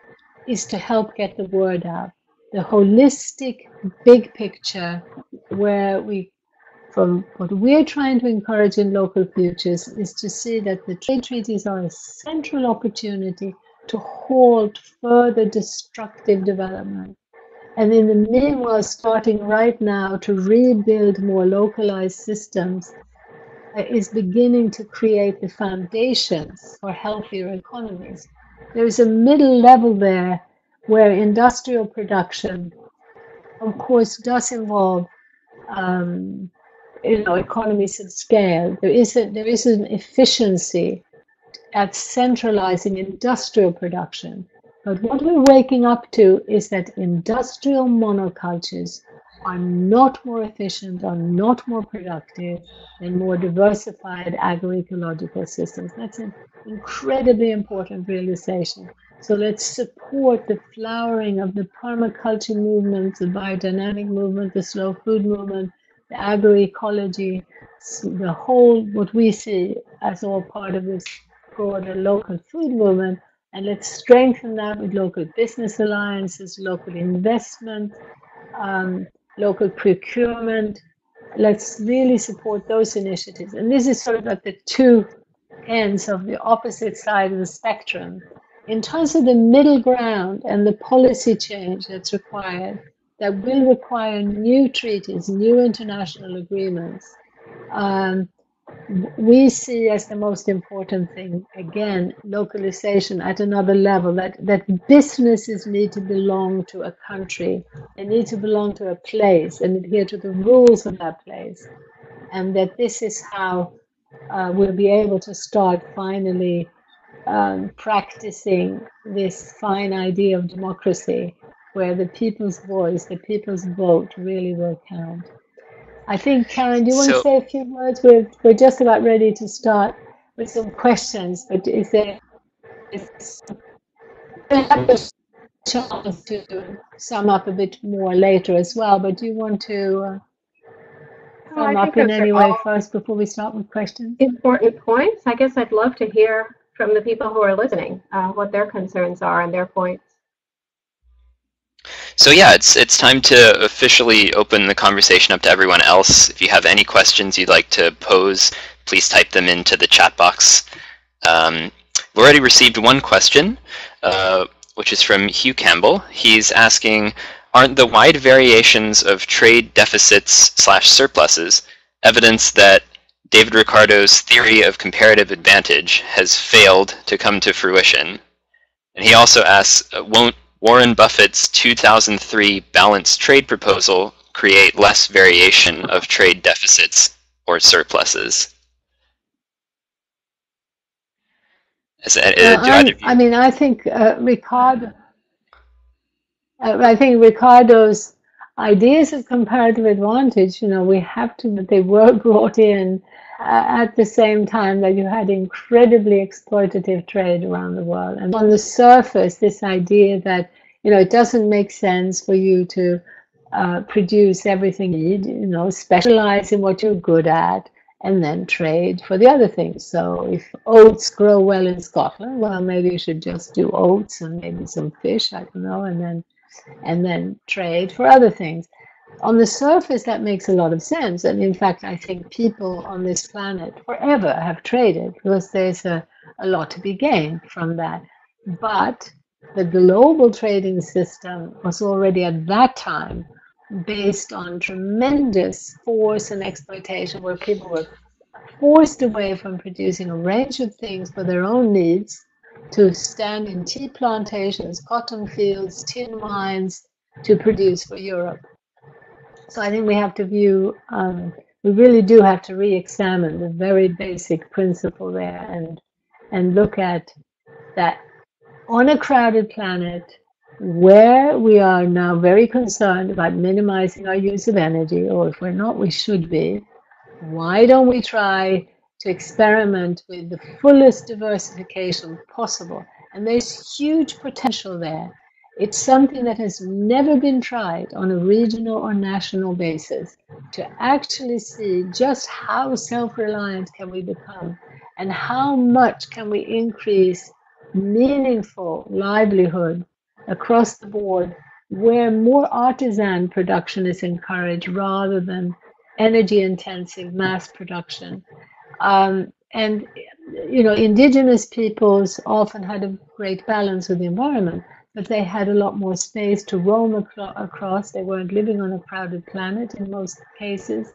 is to help get the word out. The holistic big picture, where from what we're trying to encourage in Local Futures, is to see that the trade treaties are a central opportunity to halt further destructive development. And in the meanwhile, starting right now to rebuild more localized systems is beginning to create the foundations for healthier economies. There's a middle level there where industrial production, of course, does involve economies of scale. There is an efficiency at centralizing industrial production. But what we're waking up to is that industrial monocultures are not more efficient, are not more productive than more diversified agroecological systems. That's an incredibly important realization. So let's support the flowering of the permaculture movement, the biodynamic movement, the slow food movement, the agroecology, the whole, what we see as all part of this broader local food movement. And let's strengthen that with local business alliances, local investment, local procurement. Let's really support those initiatives. And this is sort of at the two ends of the opposite side of the spectrum. In terms of the middle ground and the policy change that's required, that will require new treaties, new international agreements, we see as the most important thing, again, localization at another level, that businesses need to belong to a country, they need to belong to a place and adhere to the rules of that place. And that this is how we'll be able to start finally practicing this fine idea of democracy, where the people's voice, the people's vote really will count. I think, Karen, do you want to say a few words? We're just about ready to start with some questions, but is there a chance to sum up a bit more later as well? But do you want to sum up in any way first before we start with questions? Important points. I guess I'd love to hear from the people who are listening what their concerns are and their points. So yeah, it's time to officially open the conversation up to everyone else. If you have any questions you'd like to pose please type them into the chat box. We've already received one question, which is from Hugh Campbell. He's asking, aren't the wide variations of trade deficits/surpluses evidence that David Ricardo's theory of comparative advantage has failed to come to fruition? And he also asks, won't Warren Buffett's 2003 balanced trade proposal create less variation of trade deficits or surpluses? I think Ricardo's ideas of comparative advantage, we have to, they were brought in at the same time that you had incredibly exploitative trade around the world. And on the surface, this idea that, it doesn't make sense for you to produce everything you need, specialize in what you're good at, and then trade for the other things. So if oats grow well in Scotland, well, maybe you should just do oats and maybe some fish, I don't know, and then trade for other things. On the surface, that makes a lot of sense. And in fact, I think people on this planet forever have traded because there's a lot to be gained from that. But the global trading system was already at that time based on tremendous force and exploitation, where people were forced away from producing a range of things for their own needs to stand in tea plantations, cotton fields, tin mines to produce for Europe. So I think we have to view, we really do have to re-examine the very basic principle there and look at that on a crowded planet, where we are now very concerned about minimizing our use of energy, or if we're not, we should be. Why don't we try to experiment with the fullest diversification possible? And there's huge potential there. It's something that has never been tried on a regional or national basis, to actually see just how self-reliant can we become and how much can we increase meaningful livelihood across the board, where more artisan production is encouraged rather than energy-intensive mass production. And, indigenous peoples often had a great balance with the environment, but they had a lot more space to roam across. They weren't living on a crowded planet in most cases.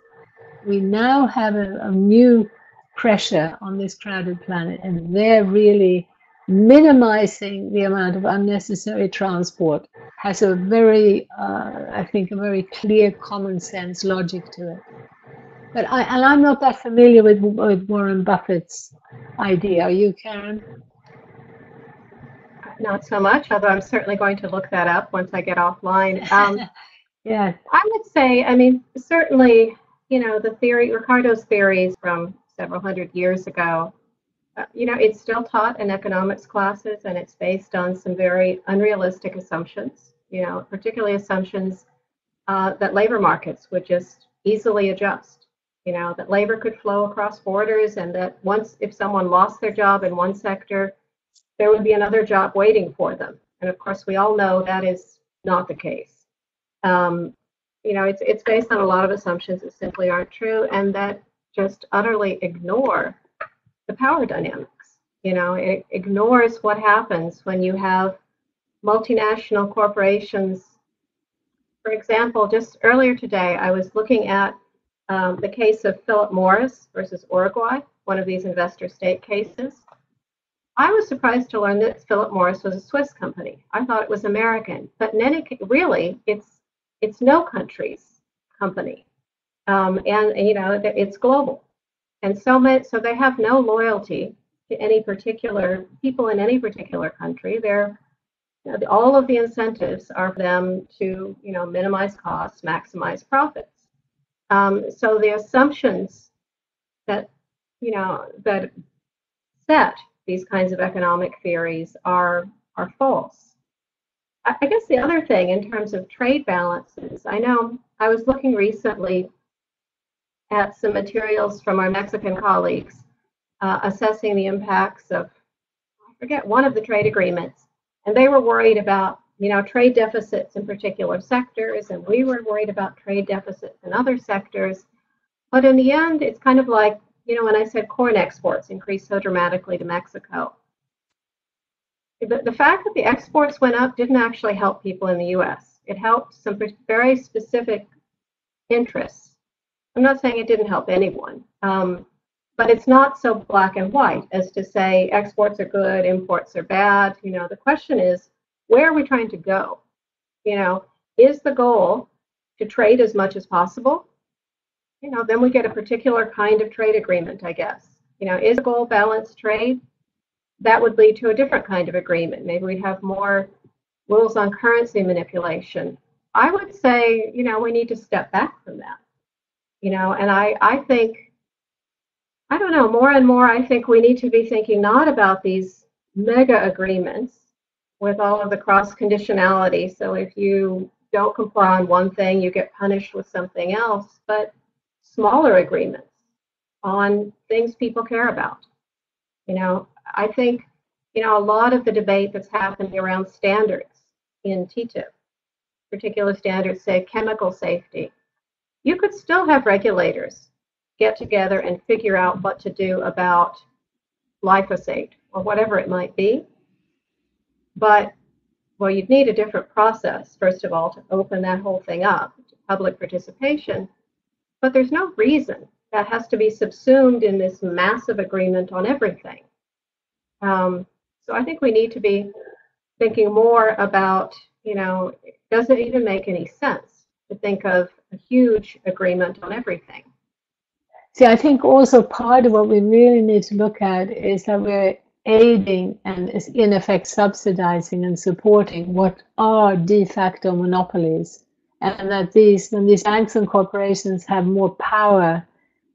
We now have a new pressure on this crowded planet, and they're really minimizing the amount of unnecessary transport has a very, I think, a very clear common sense logic to it. But I'm not that familiar with Warren Buffett's idea. Are you, Karen? Not so much, although I'm certainly going to look that up once I get offline. Yeah. I would say, certainly, the theory, Ricardo's theories from several hundred years ago, it's still taught in economics classes, and it's based on some very unrealistic assumptions, particularly assumptions that labor markets would just easily adjust, that labor could flow across borders, and that if someone lost their job in one sector, there would be another job waiting for them. And of course, we all know that is not the case. It's based on a lot of assumptions that simply aren't true, and that just utterly ignore the power dynamics. It ignores what happens when you have multinational corporations. For example, just earlier today, I was looking at the case of Philip Morris versus Uruguay, one of these investor state cases. I was surprised to learn that Philip Morris was a Swiss company. I thought it was American, but really, it's no country's company, and it's global. And so they have no loyalty to any particular people in any particular country. All of the incentives are for them to, minimize costs, maximize profits. So the assumptions that, that set these kinds of economic theories are false. I guess the other thing in terms of trade balances, I know I was looking recently at some materials from our Mexican colleagues assessing the impacts of, I forget, one of the trade agreements. And they were worried about, trade deficits in particular sectors, and we were worried about trade deficits in other sectors. But in the end, it's kind of like, when I said corn exports increased so dramatically to Mexico, the fact that the exports went up didn't actually help people in the U.S. It helped some very specific interests. I'm not saying it didn't help anyone, but it's not so black and white as to say exports are good, imports are bad. The question is, where are we trying to go? Is the goal to trade as much as possible? Then we get a particular kind of trade agreement, I guess. Is the goal balanced trade? That would lead to a different kind of agreement. Maybe we'd have more rules on currency manipulation. I would say, we need to step back from that. And I think, I don't know, more and more, I think we need to be thinking not about these mega agreements with all of the cross conditionality. So if you don't comply on one thing, you get punished with something else, but smaller agreements on things people care about. I think, a lot of the debate that's happening around standards in TTIP, particular standards, say chemical safety, you could still have regulators get together and figure out what to do about glyphosate or whatever it might be. But, well, you'd need a different process, first of all, to open that whole thing up to public participation. But there's no reason that has to be subsumed in this massive agreement on everything. So I think we need to be thinking more about, does it even make any sense to think of a huge agreement on everything? See, I think also part of what we really need to look at is that we're aiding and is in effect subsidizing and supporting what are de facto monopolies, and that when these banks and corporations have more power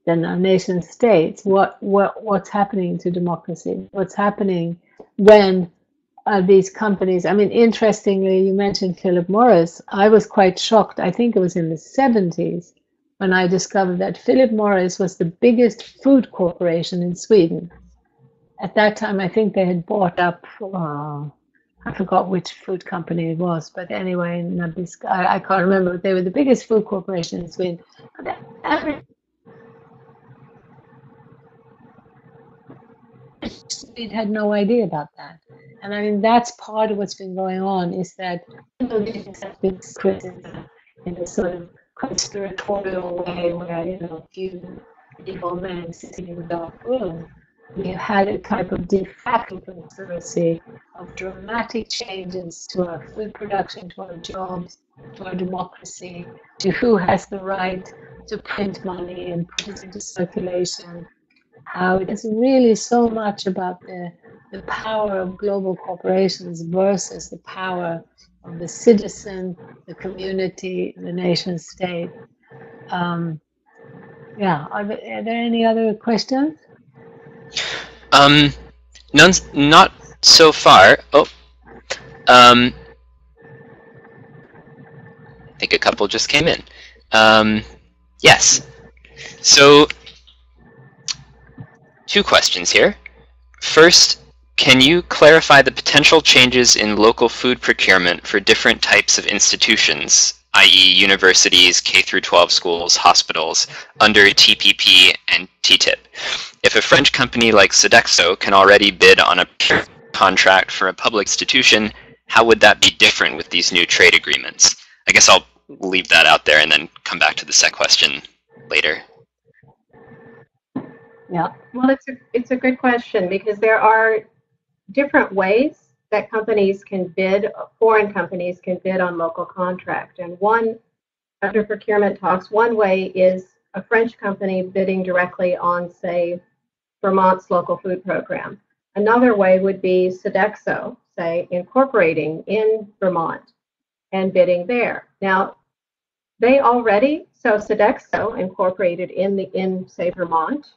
than our nation states, what's happening to democracy? What's happening when these companies? I mean, interestingly, you mentioned Philip Morris. I was quite shocked. I think it was in the 70s when I discovered that Philip Morris was the biggest food corporation in Sweden. At that time, I think they had bought up, I forgot which food company it was, but anyway, I can't remember. They were the biggest food corporation in Sweden. Sweden had no idea about that. And I mean, that's part of what's been going on, is that these have been criticism in a sort of conspiratorial way where, a few evil men sitting in a dark room. We have had a type of de facto conspiracy of dramatic changes to our food production, to our jobs, to our democracy, to who has the right to print money and put it into circulation. How it is really so much about the power of global corporations versus the power of the citizen, the community, the nation state. Are there any other questions? None, not so far. I think a couple just came in. Yes. So, two questions here. First, can you clarify the potential changes in local food procurement for different types of institutions, i.e. universities, K-12 schools, hospitals, under TPP and TTIP? If a French company like Sodexo can already bid on a contract for a public institution, how would that be different with these new trade agreements? I guess I'll leave that out there and then come back to the second question later. Yeah, well, it's a good question, because there are different ways that companies can bid, foreign companies can bid on local contract. And one, under procurement talks, one way is a French company bidding directly on, say, Vermont's local food program. Another way would be Sodexo, say, incorporating in Vermont and bidding there. Now, they already, so Sodexo incorporated in say, Vermont,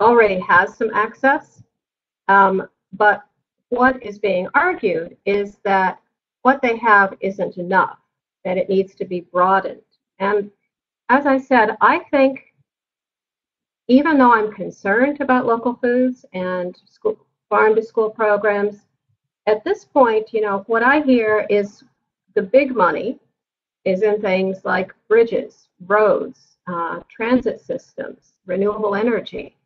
already has some access, but what is being argued is that what they have isn't enough, that it needs to be broadened. And as I said, I think even though I'm concerned about local foods and farm-to-school programs, at this point, what I hear is the big money is in things like bridges, roads, transit systems, renewable energy.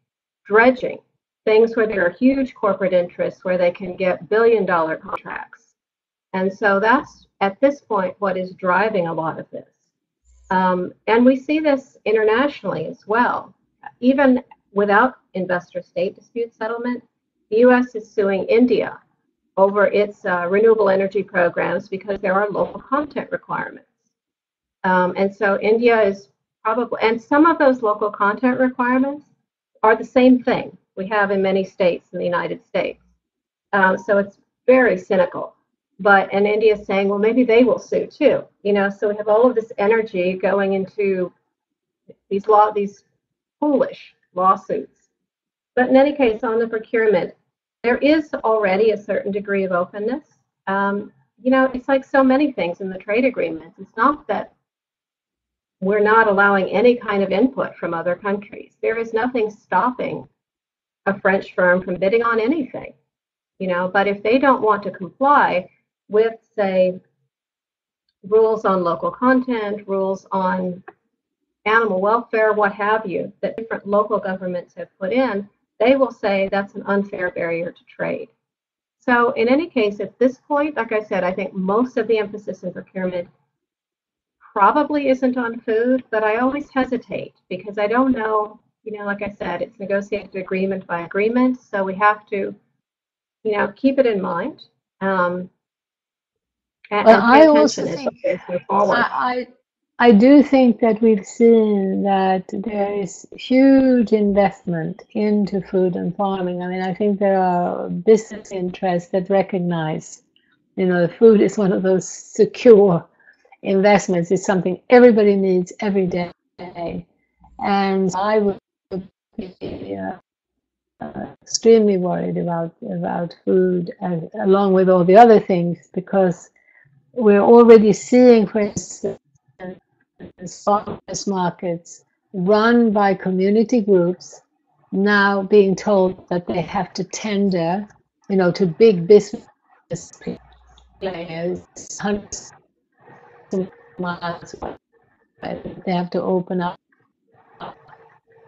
dredging, things where there are huge corporate interests where they can get billion-dollar contracts. And so that's, at this point, what is driving a lot of this. And we see this internationally as well. Even without investor-state dispute settlement, the U.S. is suing India over its renewable energy programs because there are local content requirements. And so India is probably, and some of those local content requirements are the same thing we have in many states in the United States. So it's very cynical. And India is saying, well, maybe they will sue too. So we have all of this energy going into these foolish lawsuits. But in any case, on the procurement, there is already a certain degree of openness. It's like so many things in the trade agreements. It's not that we're not allowing any kind of input from other countries. There is nothing stopping a French firm from bidding on anything, but if they don't want to comply with, say, rules on local content, rules on animal welfare, what have you, that different local governments have put in, they will say that's an unfair barrier to trade. So in any case, at this point, like I said, I think most of the emphasis in procurement probably isn't on food, but I always hesitate because I don't know, like I said, it's negotiated agreement by agreement, so we have to, keep it in mind. And I also think, I do think that we've seen that there is huge investment into food and farming. I mean, I think there are business interests that recognize, food is one of those secure investments. It's something everybody needs every day. And I would be extremely worried about food along with all the other things, because we're already seeing, for instance, farmers markets run by community groups now being told that they have to tender, to big business players, hundreds of miles away. They have to open up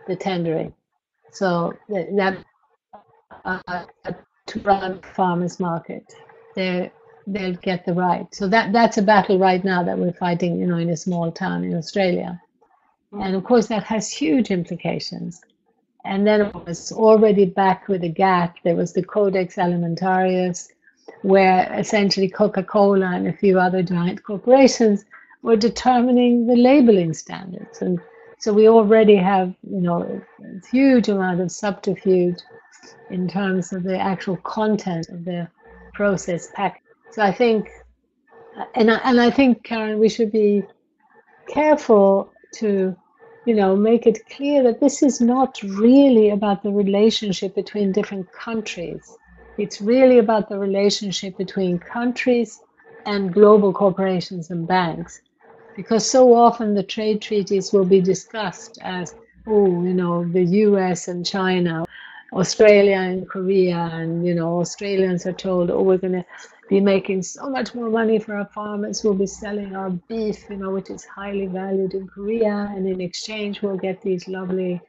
the tendering, so that to run farmers market, they'll get the right. So that's a battle right now that we're fighting, in a small town in Australia. And of course that has huge implications. And then it was already back with the GATT, there was the Codex Alimentarius, where essentially Coca-Cola and a few other giant corporations were determining the labeling standards. And so we already have, a huge amount of subterfuge in terms of the actual content of the processed package. So I think, and I think, Karen, we should be careful to, make it clear that this is not really about the relationship between different countries. It's really about the relationship between countries and global corporations and banks. Because so often the trade treaties will be discussed as, the US and China, Australia and Korea, and, Australians are told, we're going to be making so much more money for our farmers. We'll be selling our beef, which is highly valued in Korea, and in exchange we'll get these lovely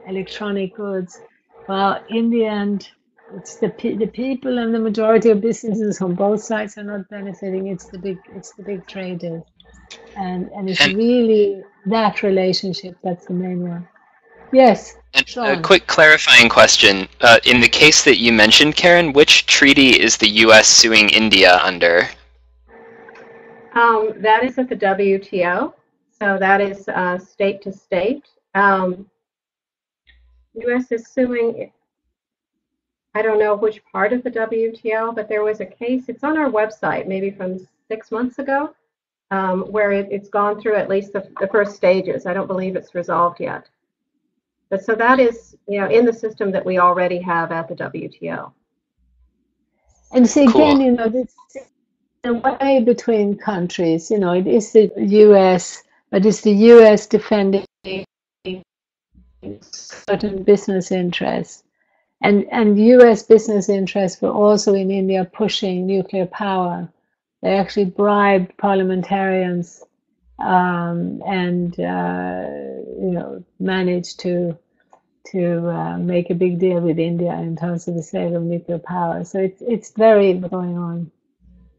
electronic goods. Well, in the end, it's the people, and the majority of businesses on both sides are not benefiting. It's the big traders, and it's really that relationship that's the main one. Yes. And Sean. A quick clarifying question. In the case that you mentioned, Karen, which treaty is the U.S. suing India under? That is at the WTO. So that is state to state. U.S. is suing, I don't know which part of the WTO, but there was a case, it's on our website, maybe from 6 months ago, where it's gone through at least the first stages. I don't believe it's resolved yet. But so that is, in the system that we already have at the WTO. And see, again, this the way between countries, it is the US, but it's the US defending certain business interests. And US business interests were also in India pushing nuclear power. They actually bribed parliamentarians and managed to make a big deal with India in terms of the sale of nuclear power. So it's very going on.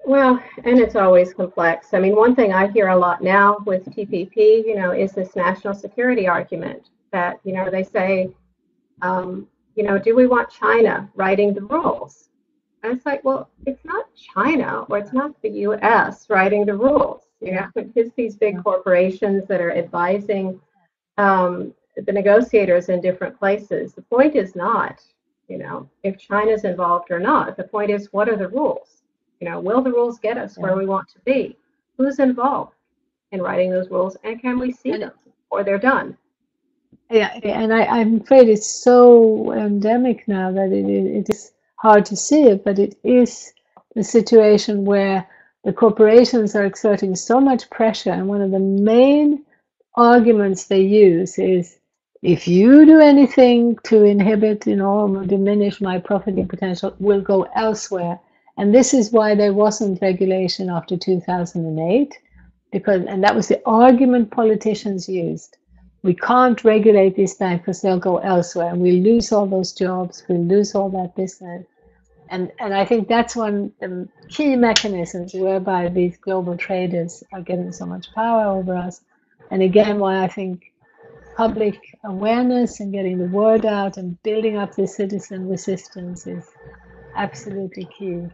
Well, and it's always complex. I mean, one thing I hear a lot now with TPP, is this national security argument that, they say, do we want China writing the rules? And it's like, well, it's not China or it's not the U.S. writing the rules. It's these big corporations that are advising the negotiators in different places. The point is not, if China's involved or not. The point is, what are the rules? Will the rules get us where we want to be? Who's involved in writing those rules, and can we see them, or they're done? Yeah, and I'm afraid it's so endemic now that it is hard to see it, but it is the situation where the corporations are exerting so much pressure, and one of the main arguments they use is, if you do anything to inhibit, or diminish my profiting potential, we'll go elsewhere. And this is why there wasn't regulation after 2008, and that was the argument politicians used. We can't regulate these banks because they'll go elsewhere, and we'll lose all those jobs, we'll lose all that business. And I think that's one of the key mechanisms whereby these global traders are getting so much power over us. And again, why I think public awareness and getting the word out and building up this citizen resistance is absolutely key.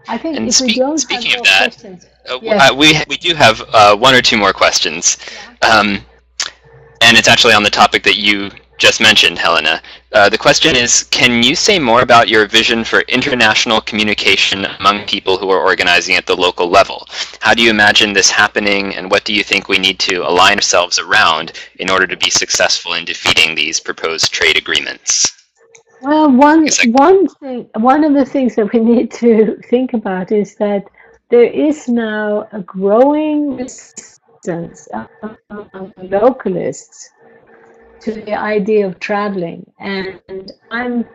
I think and if we don't speaking have of that, questions, yes. we do have one or two more questions, and it's actually on the topic that you just mentioned, Helena. The question is, can you say more about your vision for international communication among people who are organizing at the local level? How do you imagine this happening, and what do you think we need to align ourselves around in order to be successful in defeating these proposed trade agreements? Well, one of the things that we need to think about is that there is now a growing resistance among localists to the idea of traveling, and I'm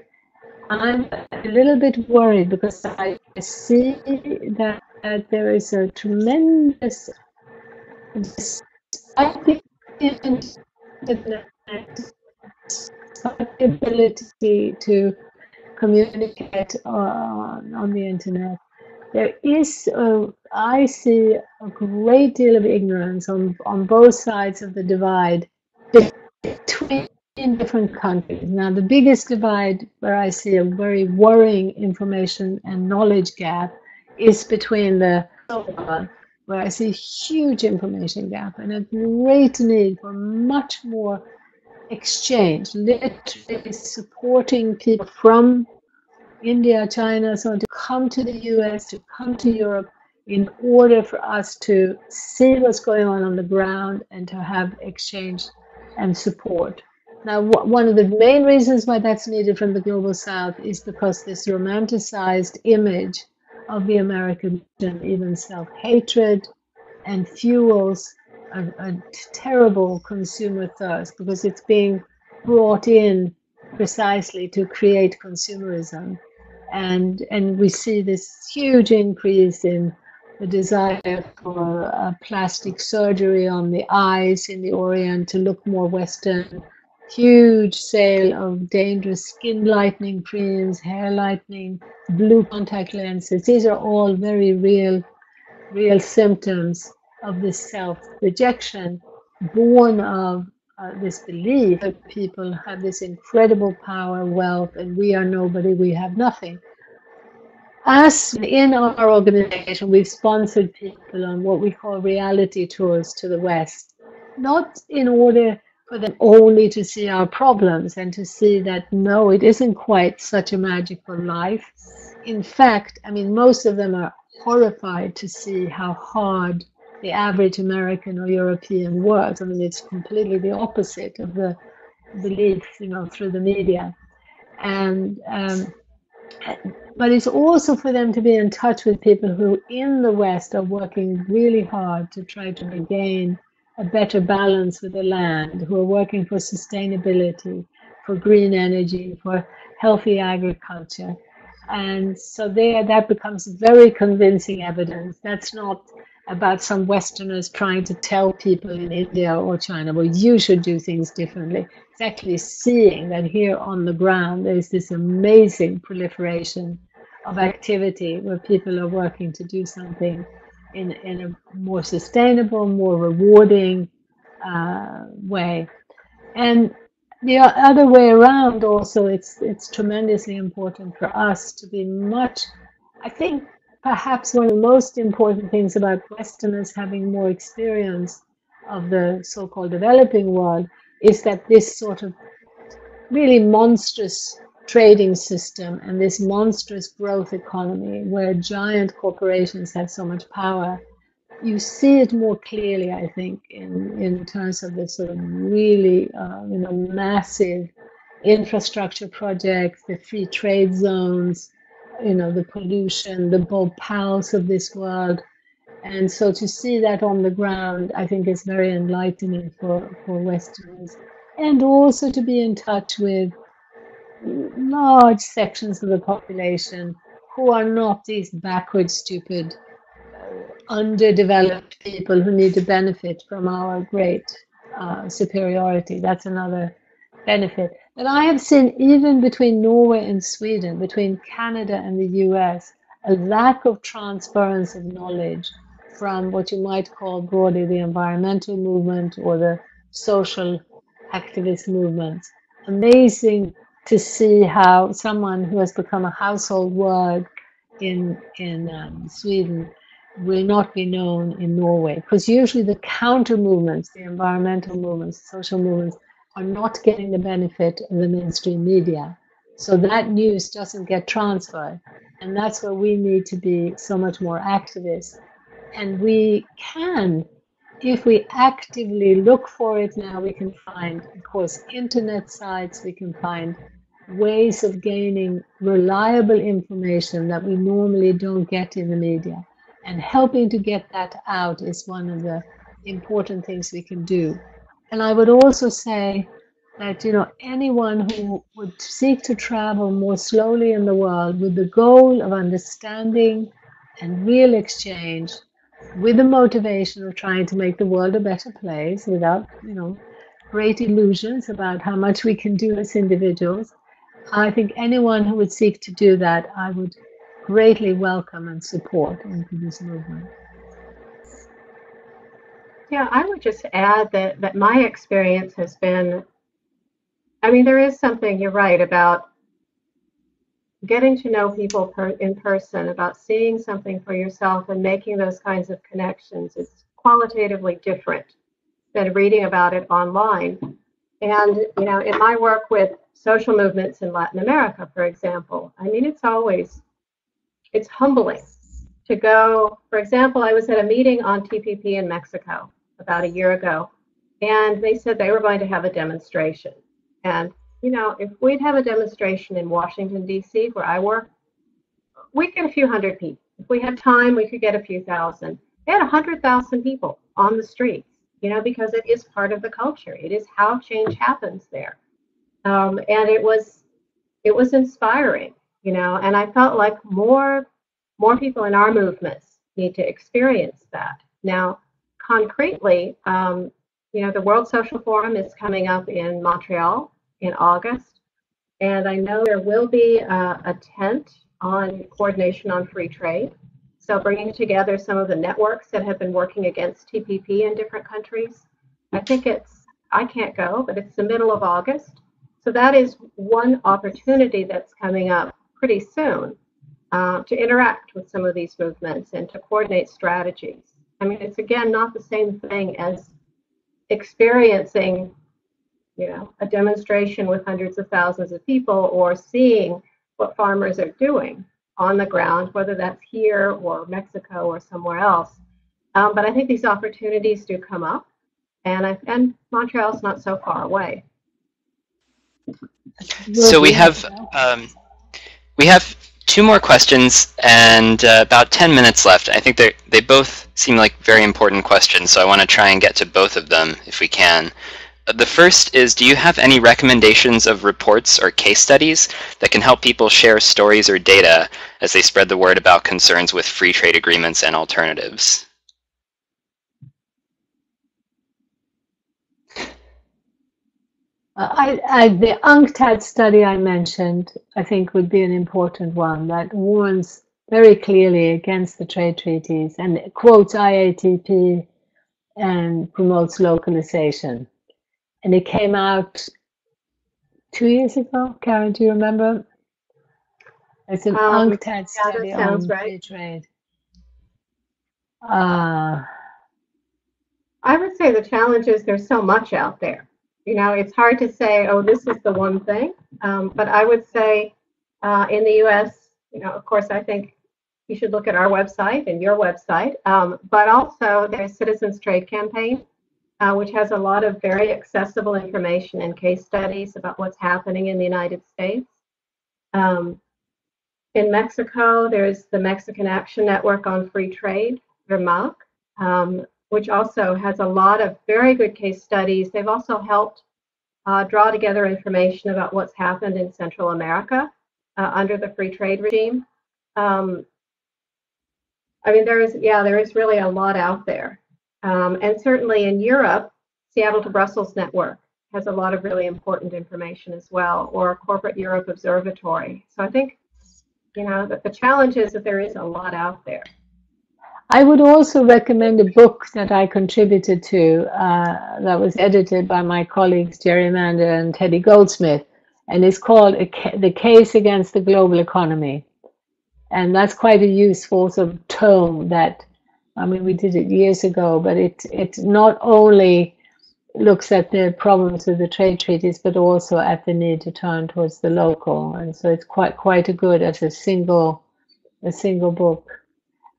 a little bit worried because I see that there is a tremendous ability to communicate on the internet. There is, I see a great deal of ignorance on both sides of the divide between different countries. Now, the biggest divide where I see a very worrying information and knowledge gap is between where I see a huge information gap and a great need for much more exchange, literally supporting people from India, China, so on, to come to the US, to come to Europe, in order for us to see what's going on the ground and to have exchange and support. Now, one of the main reasons why that's needed from the Global South is because this romanticized image of the American even self-hatred and fuels a terrible consumer thirst, because it's being brought in precisely to create consumerism. And we see this huge increase in the desire for plastic surgery on the eyes in the Orient to look more Western, huge sale of dangerous skin lightening creams, hair lightening, blue contact lenses. These are all very real symptoms of this self-rejection, born of this belief that people have this incredible power, wealth, and we are nobody, we have nothing. As in our organization, we've sponsored people on what we call reality tours to the West, not in order for them only to see our problems and to see that, no, it isn't quite such a magical life. In fact, I mean, most of them are horrified to see how hard the average American or European works. I mean, it's completely the opposite of the belief, through the media. But it's also for them to be in touch with people who in the West are working really hard to try to regain a better balance with the land, who are working for sustainability, for green energy, for healthy agriculture. And so that becomes very convincing evidence. That's not about some Westerners trying to tell people in India or China, well, you should do things differently. It's actually seeing that here on the ground, there's this amazing proliferation of activity where people are working to do something in a more sustainable, more rewarding way. And the other way around also, it's tremendously important for us to be much, I think, perhaps one of the most important things about Westerners having more experience of the so-called developing world is that this sort of really monstrous trading system and this monstrous growth economy where giant corporations have so much power, you see it more clearly, I think, in terms of the sort of really massive infrastructure projects, the free trade zones, the pollution, the Bhopals of this world. And so to see that on the ground, I think is very enlightening for Westerners. And also to be in touch with large sections of the population who are not these backward, stupid, underdeveloped people who need to benefit from our great superiority. That's another benefit. But I have seen, even between Norway and Sweden, between Canada and the US, a lack of transference of knowledge from what you might call broadly the environmental movement or the social activist movement. Amazing to see how someone who has become a household word in Sweden will not be known in Norway, because usually the counter movements, the environmental movements, the social movements, are not getting the benefit of the mainstream media. So that news doesn't get transferred. And that's where we need to be so much more activist. And we can, if we actively look for it now, we can find, of course, internet sites, we can find ways of gaining reliable information that we normally don't get in the media. And helping to get that out is one of the important things we can do. And I would also say that, anyone who would seek to travel more slowly in the world with the goal of understanding and real exchange, with the motivation of trying to make the world a better place without, great illusions about how much we can do as individuals, I think anyone who would seek to do that, I would greatly welcome and support into this movement. Yeah, I would just add that my experience has been, there is something, you're right, about getting to know people in person, about seeing something for yourself and making those kinds of connections. It's qualitatively different than reading about it online. And, in my work with social movements in Latin America, for example, it's humbling to go. For example, I was at a meeting on TPP in Mexico about a year ago, and they said they were going to have a demonstration. And, if we'd have a demonstration in Washington, D.C., where I work, we'd get a few hundred people. If we had time, we could get a few thousand. They had 100,000 people on the streets, because it is part of the culture. It is how change happens there. And it was inspiring, and I felt like more people in our movements need to experience that. Now, concretely, the World Social Forum is coming up in Montreal in August, and I know there will be a tent on coordination on free trade, so bringing together some of the networks that have been working against TPP in different countries. I can't go, but it's the middle of August, so that is one opportunity that's coming up pretty soon to interact with some of these movements and to coordinate strategies. It's again not the same thing as experiencing, a demonstration with hundreds of thousands of people or seeing what farmers are doing on the ground, whether that's here or Mexico or somewhere else. But I think these opportunities do come up, and Montreal's not so far away. So we have two more questions and about 10 minutes left. I think they both seem like very important questions, so I want to try and get to both of them if we can. The first is, do you have any recommendations of reports or case studies that can help people share stories or data as they spread the word about concerns with free trade agreements and alternatives? The UNCTAD study I mentioned, I think, would be an important one that warns very clearly against the trade treaties and quotes IATP and promotes localization. And it came out 2 years ago. Karen, do you remember? It's an UNCTAD study on free trade. I would say the challenge is there's so much out there. You know, it's hard to say, oh, this is the one thing. But I would say in the U.S., you know, of course, I think you should look at our website and your website. But also there's Citizens Trade Campaign, which has a lot of very accessible information and case studies about what's happening in the United States. In Mexico, there's the Mexican Action Network on Free Trade, VERMAC, which also has a lot of very good case studies. They've also helped draw together information about what's happened in Central America under the free trade regime. I mean, there is really a lot out there. And certainly in Europe, Seattle to Brussels Network has a lot of really important information as well, or Corporate Europe Observatory. So I think, you know, that the challenge is that there is a lot out there. I would also recommend a book that I contributed to that was edited by my colleagues Jerry Mander and Teddy Goldsmith, and it's called The Case Against the Global Economy. And that's quite a useful sort of tome that, I mean, we did it years ago, but it not only looks at the problems with the trade treaties, but also at the need to turn towards the local. And so it's quite a good as a single book.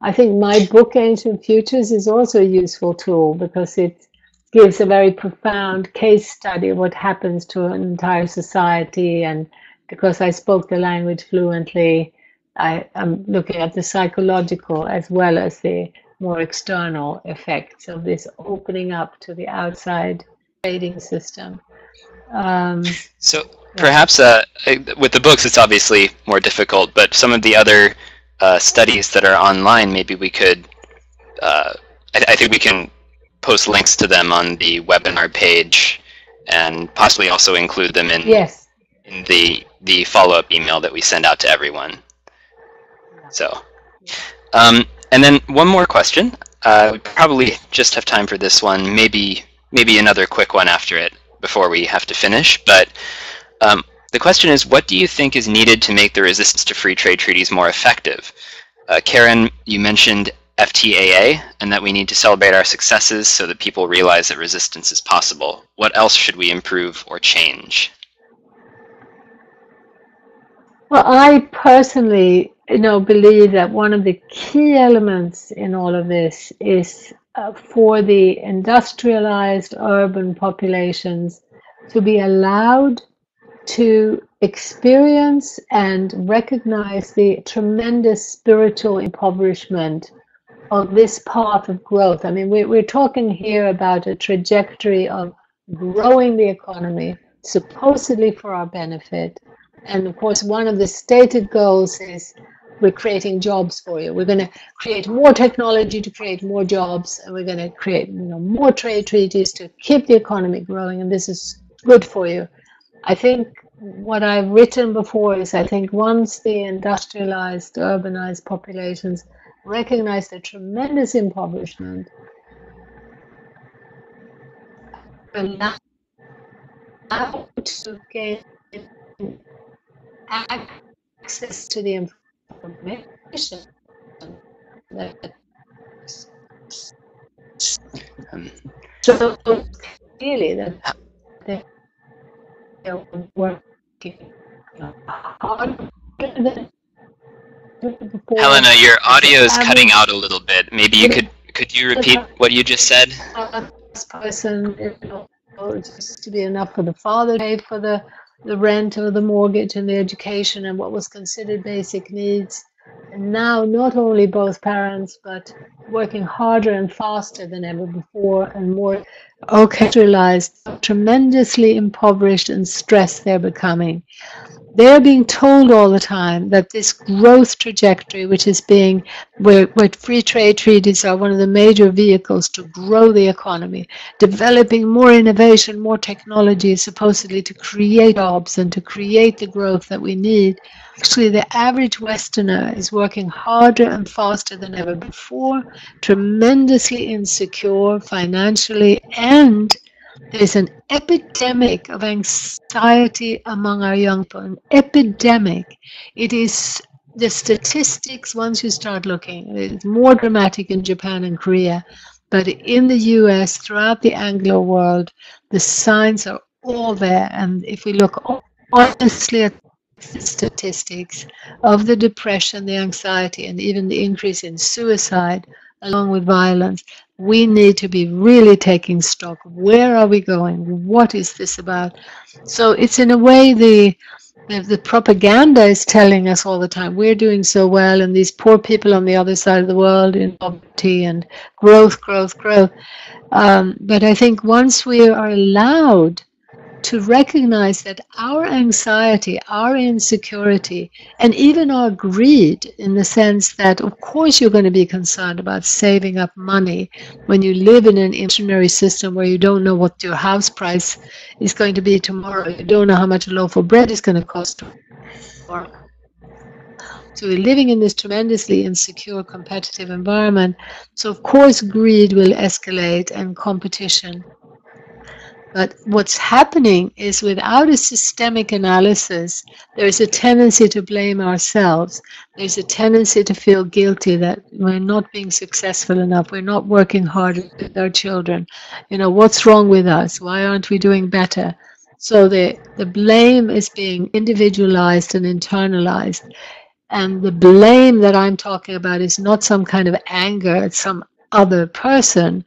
I think my book, Ancient Futures, is also a useful tool because it gives a very profound case study of what happens to an entire society. And because I spoke the language fluently, I'm looking at the psychological as well as the more external effects of this opening up to the outside trading system. So perhaps with the books, it's obviously more difficult, but some of the other studies that are online, maybe we could, I think we can post links to them on the webinar page and possibly also include them in, in the follow-up email that we send out to everyone. So, and then one more question. We probably just have time for this one, maybe another quick one after it before we have to finish, but the question is, what do you think is needed to make the resistance to free trade treaties more effective? Karen, you mentioned FTAA and that we need to celebrate our successes so that people realize that resistance is possible. What else should we improve or change? Well, I personally, believe that one of the key elements in all of this is for the industrialized urban populations to be allowed to experience and recognize the tremendous spiritual impoverishment of this path of growth. I mean, we're talking here about a trajectory of growing the economy, supposedly for our benefit. And of course, one of the stated goals is we're creating jobs for you. We're going to create more technology to create more jobs, and we're going to create more trade treaties to keep the economy growing, and this is good for you. I think what I've written before is I think once the industrialized, urbanized populations recognize the tremendous impoverishment, allow to gain access to the information that so clearly that they're working hard. Helena, your audio is cutting out a little bit. Maybe you could you repeat what you just said? This person, it used to be enough for the father to pay for the rent or the mortgage and the education and what was considered basic needs. And now not only both parents, but working harder and faster than ever before and more orchestralized, tremendously impoverished and stressed they're becoming. they're being told all the time that this growth trajectory, which is being, where free trade treaties are one of the major vehicles to grow the economy, developing more innovation, more technology, supposedly to create jobs and to create the growth that we need. Actually, the average Westerner is working harder and faster than ever before, tremendously insecure financially, and there's an epidemic of anxiety among our young people, an epidemic. It is the statistics, once you start looking, it's more dramatic in Japan and Korea, but in the US, throughout the Anglo world, the signs are all there. And if we look honestly at the statistics of the depression, the anxiety, and even the increase in suicide, along with violence, we need to be really taking stock. Where are we going? What is this about? So it's in a way the propaganda is telling us all the time, we're doing so well, and these poor people on the other side of the world in poverty and growth, growth, growth. But I think once we are allowed to recognize that our anxiety, our insecurity, and even our greed, in the sense that, of course, you're going to be concerned about saving up money when you live in an inflationary system where you don't know what your house price is going to be tomorrow. You don't know how much a loaf of bread is going to cost tomorrow. So we're living in this tremendously insecure, competitive environment. So, of course, greed will escalate and competition. But what's happening is, without a systemic analysis, there's a tendency to blame ourselves. There's a tendency to feel guilty that we're not being successful enough. We're not working hard with our children. You know, what's wrong with us? Why aren't we doing better? So the blame is being individualized and internalized. And the blame that I'm talking about is not some kind of anger at some other person.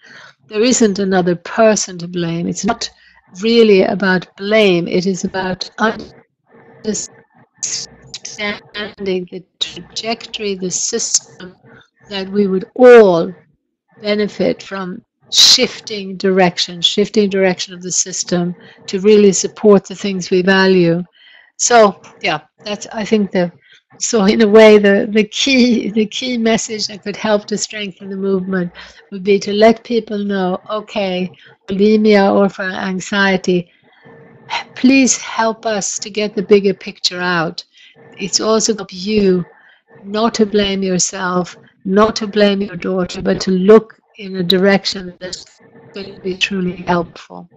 There isn't another person to blame. It's not really about blame. It is about understanding the trajectory, the system, that we would all benefit from shifting direction of the system to really support the things we value. So yeah, that's, I think, so in a way, the key message that could help to strengthen the movement would be to let people know, okay, bulimia or for anxiety, please help us to get the bigger picture out. It's also up to you not to blame yourself, not to blame your daughter, but to look in a direction that's going to be truly helpful.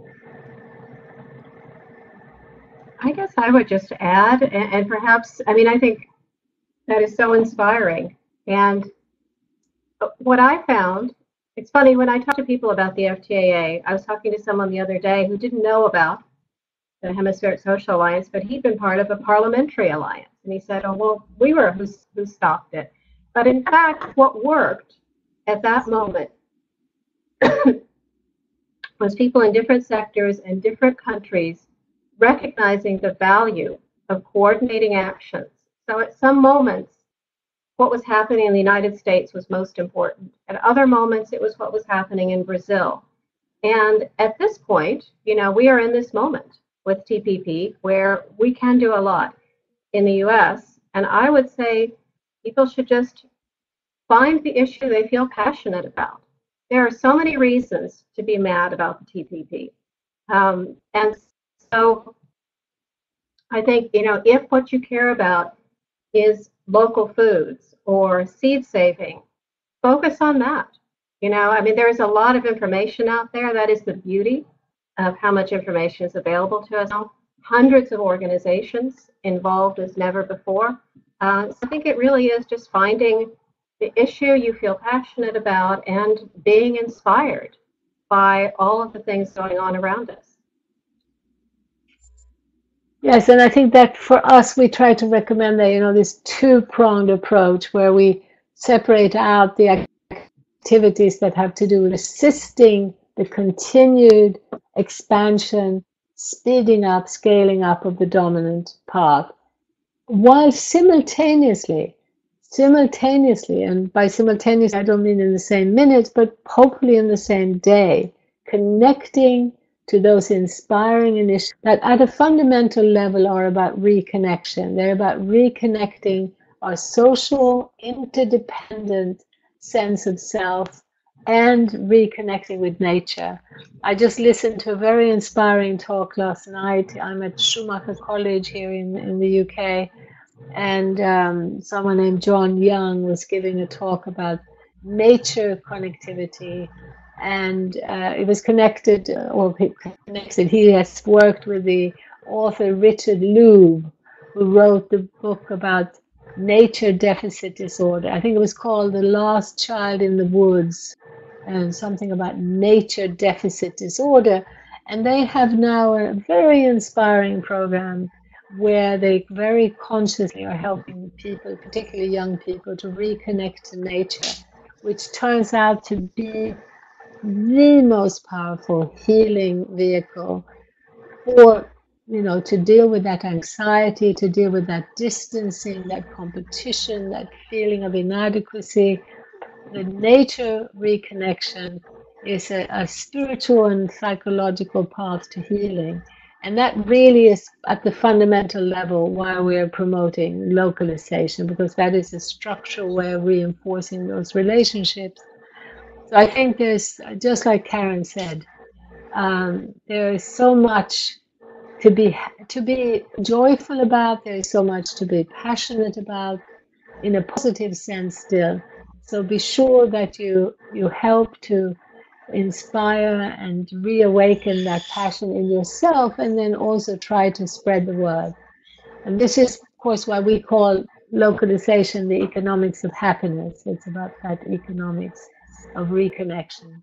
I guess I would just add, and perhaps, I mean, I think that is so inspiring. And what I found, it's funny, when I talk to people about the FTAA, I was talking to someone the other day who didn't know about the Hemispheric Social Alliance, but he'd been part of a parliamentary alliance. And he said, oh, well, we were who stopped it. But in fact, what worked at that moment was people in different sectors and different countries recognizing the value of coordinating actions. So at some moments, what was happening in the United States was most important. At other moments, it was what was happening in Brazil. And at this point, you know, we are in this moment with TPP where we can do a lot in the US. And I would say people should just find the issue they feel passionate about. There are so many reasons to be mad about the TPP. And so I think, you know, if what you care about is local foods or seed saving, focus on that. You know, I mean, there's a lot of information out there. That is the beauty of how much information is available to us now. Hundreds of organizations involved as never before. So I think it really is just finding the issue you feel passionate about and being inspired by all of the things going on around us. Yes, and I think that for us, we try to recommend that, you know, this two-pronged approach where we separate out the activities that have to do with assisting the continued expansion, speeding up, scaling up of the dominant path, while simultaneously, and by simultaneously, I don't mean in the same minute, but hopefully in the same day, connecting to those inspiring initiatives that at a fundamental level are about reconnection. They're about reconnecting our social, interdependent sense of self and reconnecting with nature. I just listened to a very inspiring talk last night. I'm at Schumacher College here in the UK, and someone named John Young was giving a talk about nature connectivity, and it was connected, he has worked with the author Richard Louv, who wrote the book about nature deficit disorder. I think it was called The Last Child in the Woods, and something about nature deficit disorder. And they have now a very inspiring program where they very consciously are helping people, particularly young people, to reconnect to nature, which turns out to be the most powerful healing vehicle for, to deal with that anxiety, to deal with that distancing, that competition, that feeling of inadequacy. The nature reconnection is a spiritual and psychological path to healing. And that really is at the fundamental level why we are promoting localization, because that is a structural way of reinforcing those relationships. So I think there's, just like Karen said, there is so much to be joyful about. There is so much to be passionate about, in a positive sense still. So be sure that you help to inspire and reawaken that passion in yourself, and then also try to spread the word. And this is, of course, why we call localization the economics of happiness. It's about that economics of reconnection.